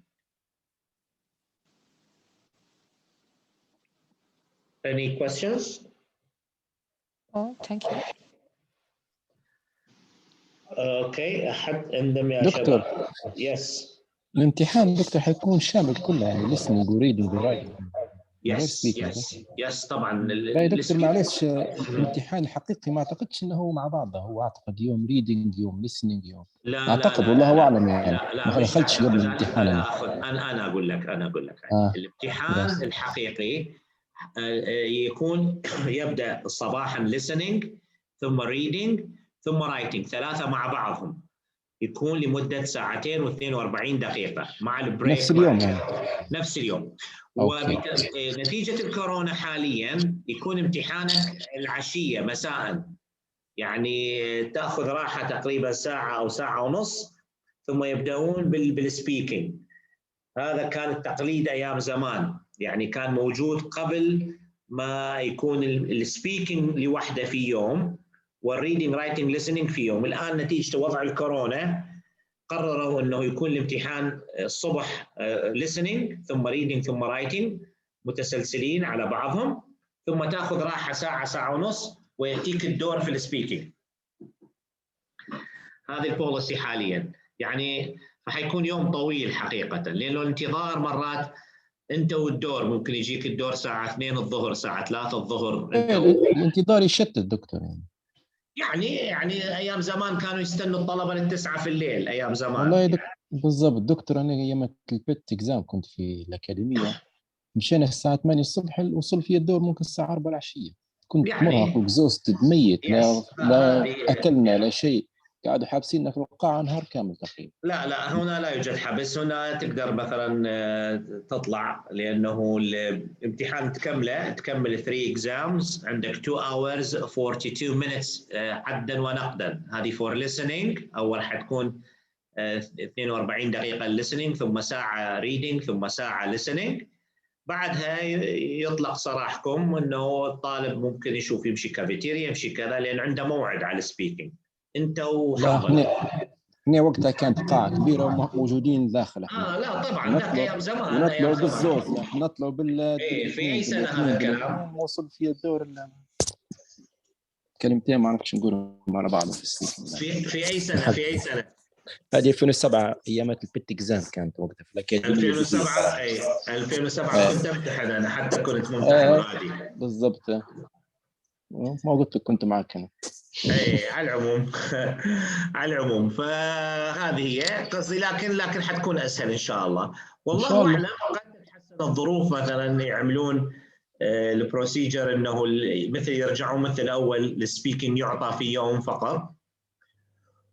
Any questions? Oh, thank you. اوكي، احد عندهم يا دكتور شباب؟ يس. الامتحان دكتور حيكون شامل كله، يعني listening وريدنج ورايتنج. يس طبعا. لا دكتور معلش، الامتحان الحقيقي ما اعتقدش انه هو مع بعضه، هو اعتقد يوم ريدنج يوم listening يوم، لا اعتقد لا والله لا اعلم، يعني لا ما دخلتش قبل الامتحان. انا اقول لك الامتحان الحقيقي يكون يبدأ صباحا listening ثم reading ثم writing، 3 مع بعضهم، يكون لمدة 2 و42 دقيقة مع البريك. نفس اليوم يعني. نفس اليوم. ونتيجة الكورونا حاليا يكون امتحانك العشية مساء، يعني تأخذ راحة تقريبا ساعة أو ساعة ونص ثم يبدأون بالسبيكينج. هذا كان التقليد أيام زمان، يعني كان موجود قبل ما يكون السبيكينج لوحده في يوم والريدنج رايتنج ليسننج في يوم. الآن نتيجة وضع الكورونا قرروا أنه يكون الامتحان الصبح listening ثم reading ثم writing متسلسلين على بعضهم، ثم تأخذ راحة ساعة ساعة ونص ويأتيك الدور في السبيكينج. هذه البوليسي حاليا، يعني فحيكون يوم طويل حقيقة، لأنه الانتظار مرات أنت والدور ممكن يجيك الدور الساعة 2 الظهر ساعة 3 الظهر. الانتظار يشتت دكتور يعني أيام زمان كانوا يستنوا الطلبة للتسعة في الليل أيام زمان. والله بالضبط دكتور، أنا أيام البت إكزام كنت في الأكاديمية، مشينا الساعة 8 الصبح، وصل في الدور ممكن الساعة 4 العشية، كنت يعني مرهق وزوستد ميت، لا أكلنا لا شيء، قاعدوا حابسيننا في القاعة نهار كامل تقريبا. لا هنا لا يوجد حبس، هنا تقدر مثلا تطلع، لأنه الامتحان تكمل 3 exams، عندك 2 hours 42 minutes عدا ونقدا. هذه for listening، أول حتكون 42 دقيقة listening ثم ساعة reading ثم ساعة listening. بعدها يطلق سراحكم أنه الطالب ممكن يشوف يمشي كافيتيريا يمشي كذا، لأن عنده موعد على السبيكينج. أنت وحظك. هنا وقتها كانت قاعة كبيرة وموجودين داخل احنا. لا طبعا ذاك ايام زمان. نطلعوا بالزوز، نطلعوا في اي سنة هذا الكلام؟ وصل في الدور كلمتين ما نعرفش نقولهم على بعض في السيف. في اي سنة؟ في اي سنة؟ هذه 2007 ايامات البت اكزام كانت وقتها في الاكاديمية. 2007 اي 2007 كنت امتحن انا، حتى كنت ممتحن غادي. بالضبط، ما قلت لك كنت معك انا. اي على العموم على العموم فهذه هي قصدي، لكن حتكون اسهل ان شاء الله. والله اعلم، قد تتحسن الظروف مثلا يعملون البروسيجر انه مثل يرجعون مثل اول السبيكينج يعطى في يوم فقط،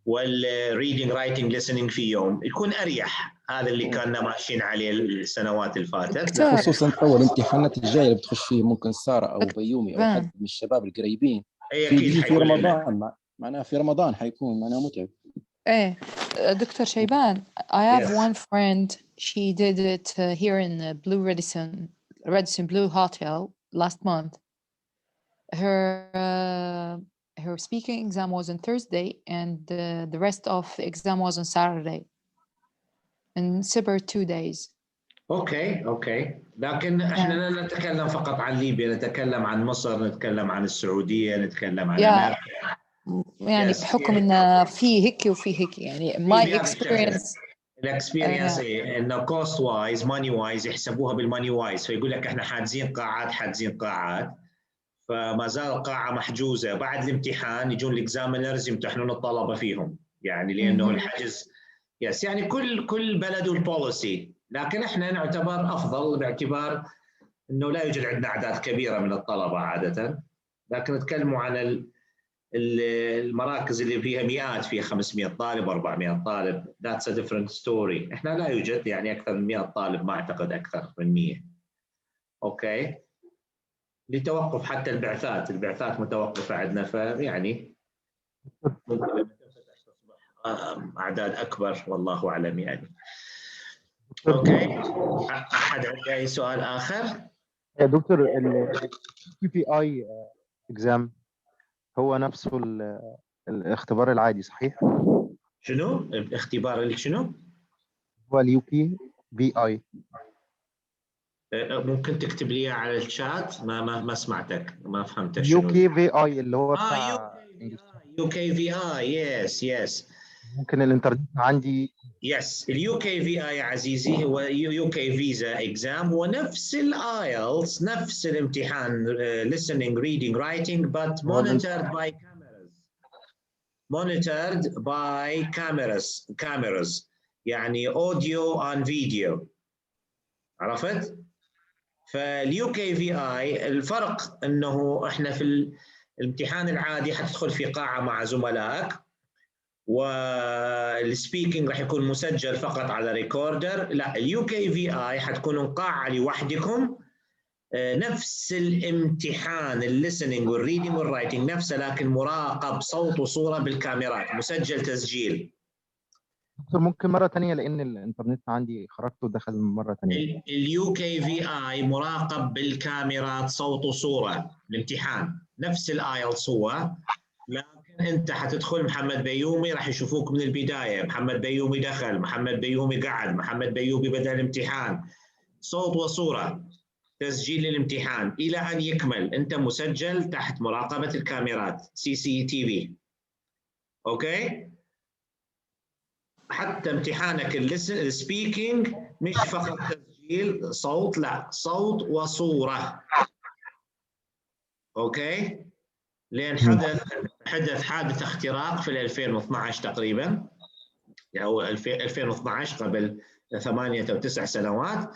والريدنج رايتنج listening في يوم، يكون اريح. هذا اللي كنا ماشيين عليه السنوات اللي فاتت، خصوصا اول الامتحانات الجايه اللي بتخش فيه ممكن ساره او بيومي او حد من الشباب القريبين في رمضان، معناها في رمضان حيكون معناها متعب. ايه دكتور شيبان, I have one friend, she did it here in Blue Radisson Blue Hotel last month. Her speaking exam was on Thursday and the rest of the exam was on Saturday and separate 2 days. اوكي لكن احنا لا نتكلم فقط عن ليبيا، نتكلم عن مصر، نتكلم عن السعودية، نتكلم عن أمريكا. يعني بحكم ان في هيك وفي هيك، يعني my experience الاكسبيرينس انه كوست وايز ماني وايز يحسبوها بالماني وايز، فيقول لك احنا حاجزين قاعات فما زال القاعة محجوزة، بعد الامتحان يجون الاكزامينرز يمتحنون الطلبة فيهم، يعني لأنه الحجز يعني كل بلد والبوليسي، لكن احنا نعتبر أفضل باعتبار أنه لا يوجد عندنا أعداد كبيرة من الطلبة عادة، لكن نتكلموا عن المراكز اللي فيها مئات، فيها 500 طالب 400 طالب، that's a different story. احنا لا يوجد يعني أكثر من 100 طالب، ما أعتقد أكثر من 100. أوكي، لتوقف حتى البعثات متوقفة عندنا، فيعني ممكن لما تصبح أعداد أكبر، والله أعلم يعني. أوكي، أحد عنده أي سؤال آخر؟ يا دكتور PPI exam هو نفسه الاختبار العادي صحيح؟ شنو؟ الاختبار اللي شنو؟ هو UPVI. ممكن تكتب لي على الشات؟ ما سمعتك، ما فهمتك شنو. UKVI اللي هو بتاع UKVI يس ممكن الانترنت عندي. يس الUKVI يا عزيزي هو UK فيزا اكزام، هو نفس الايلتس، نفس الامتحان listening reading writing but monitored by cameras يعني audio and video. عرفت؟ فاليو كي في اي الفرق انه احنا في الامتحان العادي حتدخل في قاعه مع زملائك، والسبيكينج راح يكون مسجل فقط على ريكوردر. لا، اليو كي في اي حتكونوا قاعه لوحدكم، نفس الامتحان الليسننج والريدنج والرايتنج نفسه، لكن مراقب صوت وصوره بالكاميرات، مسجل تسجيل. دكتور ممكن مرة تانية لأن الإنترنت عندي خرجت ودخل مرة تانية. اليو كي في اي مراقب بالكاميرات صوت وصوره. الامتحان نفس الايلتس هو، لكن انت حتدخل محمد بيومي راح يشوفوك من البدايه، محمد بيومي دخل، محمد بيومي قعد، محمد بيومي بدا الامتحان، صوت وصوره، تسجيل للامتحان الى ان يكمل. انت مسجل تحت مراقبه الكاميرات CCTV. اوكي؟ حتى امتحانك السبيكينج مش فقط تسجيل صوت، لا، صوت وصوره. اوكي؟ لان حدث حادث اختراق في 2012 تقريبا، او 2012 قبل 8 أو 9 سنوات،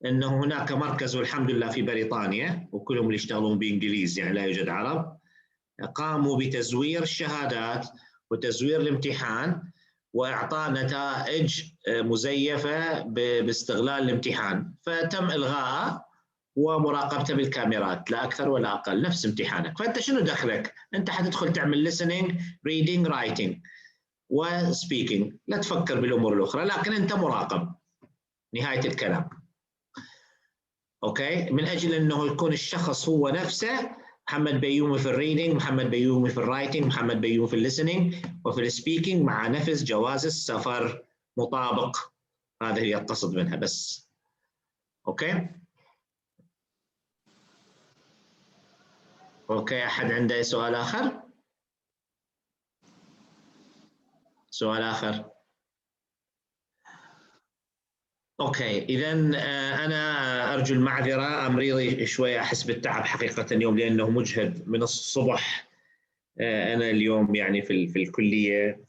انه هناك مركز، والحمد لله في بريطانيا، وكلهم اللي يشتغلون بانجليزي يعني لا يوجد عرب، قاموا بتزوير الشهادات وتزوير الامتحان واعطاء نتائج مزيفه باستغلال الامتحان، فتم الغائه ومراقبته بالكاميرات، لا اكثر ولا اقل، نفس امتحانك. فانت شنو دخلك؟ انت حتدخل تعمل listening reading writing وسبيكينج، لا تفكر بالامور الاخرى، لكن انت مراقب نهايه الكلام. اوكي؟ من اجل انه يكون الشخص هو نفسه، محمد بيومي في الريدنج، محمد بيومي في الرايتنج، محمد بيومي في الليسننج وفي السبيكينج، مع نفس جواز السفر مطابق. هذا هي القصد منها بس. اوكي؟ اوكي، احد عنده سؤال اخر؟ سؤال اخر؟ اوكي، اذا انا ارجو المعذره، امري شوي احس بالتعب حقيقه اليوم لانه مجهد من الصبح. انا اليوم يعني في الكليه،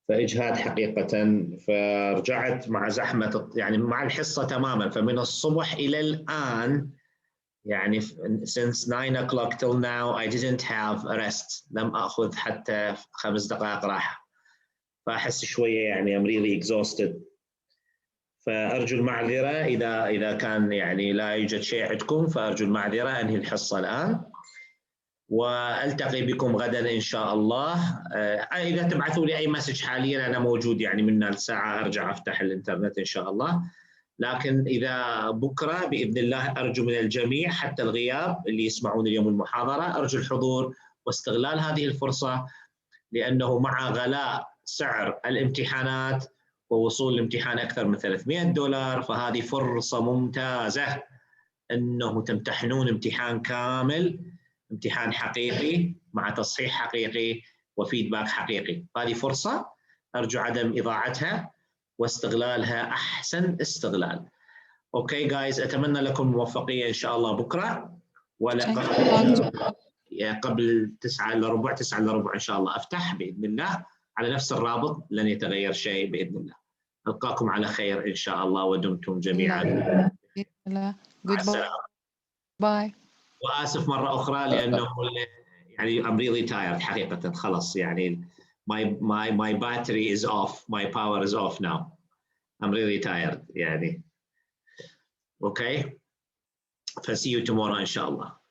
فاجهاد حقيقه، فرجعت مع زحمه يعني مع الحصه تماما، فمن الصبح الى الان يعني since 9 o'clock till now I didn't have a rest. لم اخذ حتى 5 دقائق راحه، فاحس شويه يعني I'm really exhausted. فارجو المعذره اذا كان يعني لا يوجد شيء عندكم، فارجو المعذره. انهي الحصه الان والتقي بكم غدا ان شاء الله. اذا تبعثوا لي اي مسج حاليا انا موجود، يعني من الساعه ارجع افتح الانترنت ان شاء الله. لكن اذا بكره باذن الله ارجو من الجميع حتى الغياب اللي يسمعون اليوم المحاضره، ارجو الحضور واستغلال هذه الفرصه، لانه مع غلاء سعر الامتحانات ووصول الامتحان اكثر من $300، فهذه فرصه ممتازه انه تمتحنون امتحان كامل، امتحان حقيقي مع تصحيح حقيقي وفيدباك حقيقي. هذه فرصه ارجو عدم اضاعتها واستغلالها احسن استغلال. اوكي جايز، اتمنى لكم الموفقيه ان شاء الله بكره، قبل 9 إلا ربع 9 إلا ربع ان شاء الله افتح باذن الله على نفس الرابط، لن يتغير شيء باذن الله. القاكم على خير ان شاء الله، ودمتم جميعا. جود باي. واسف مره اخرى لانه يعني I'm really tired حقيقه، خلص يعني my battery is off, my power is off now. I'm really tired يعني. Okay, see you tomorrow ان شاء الله.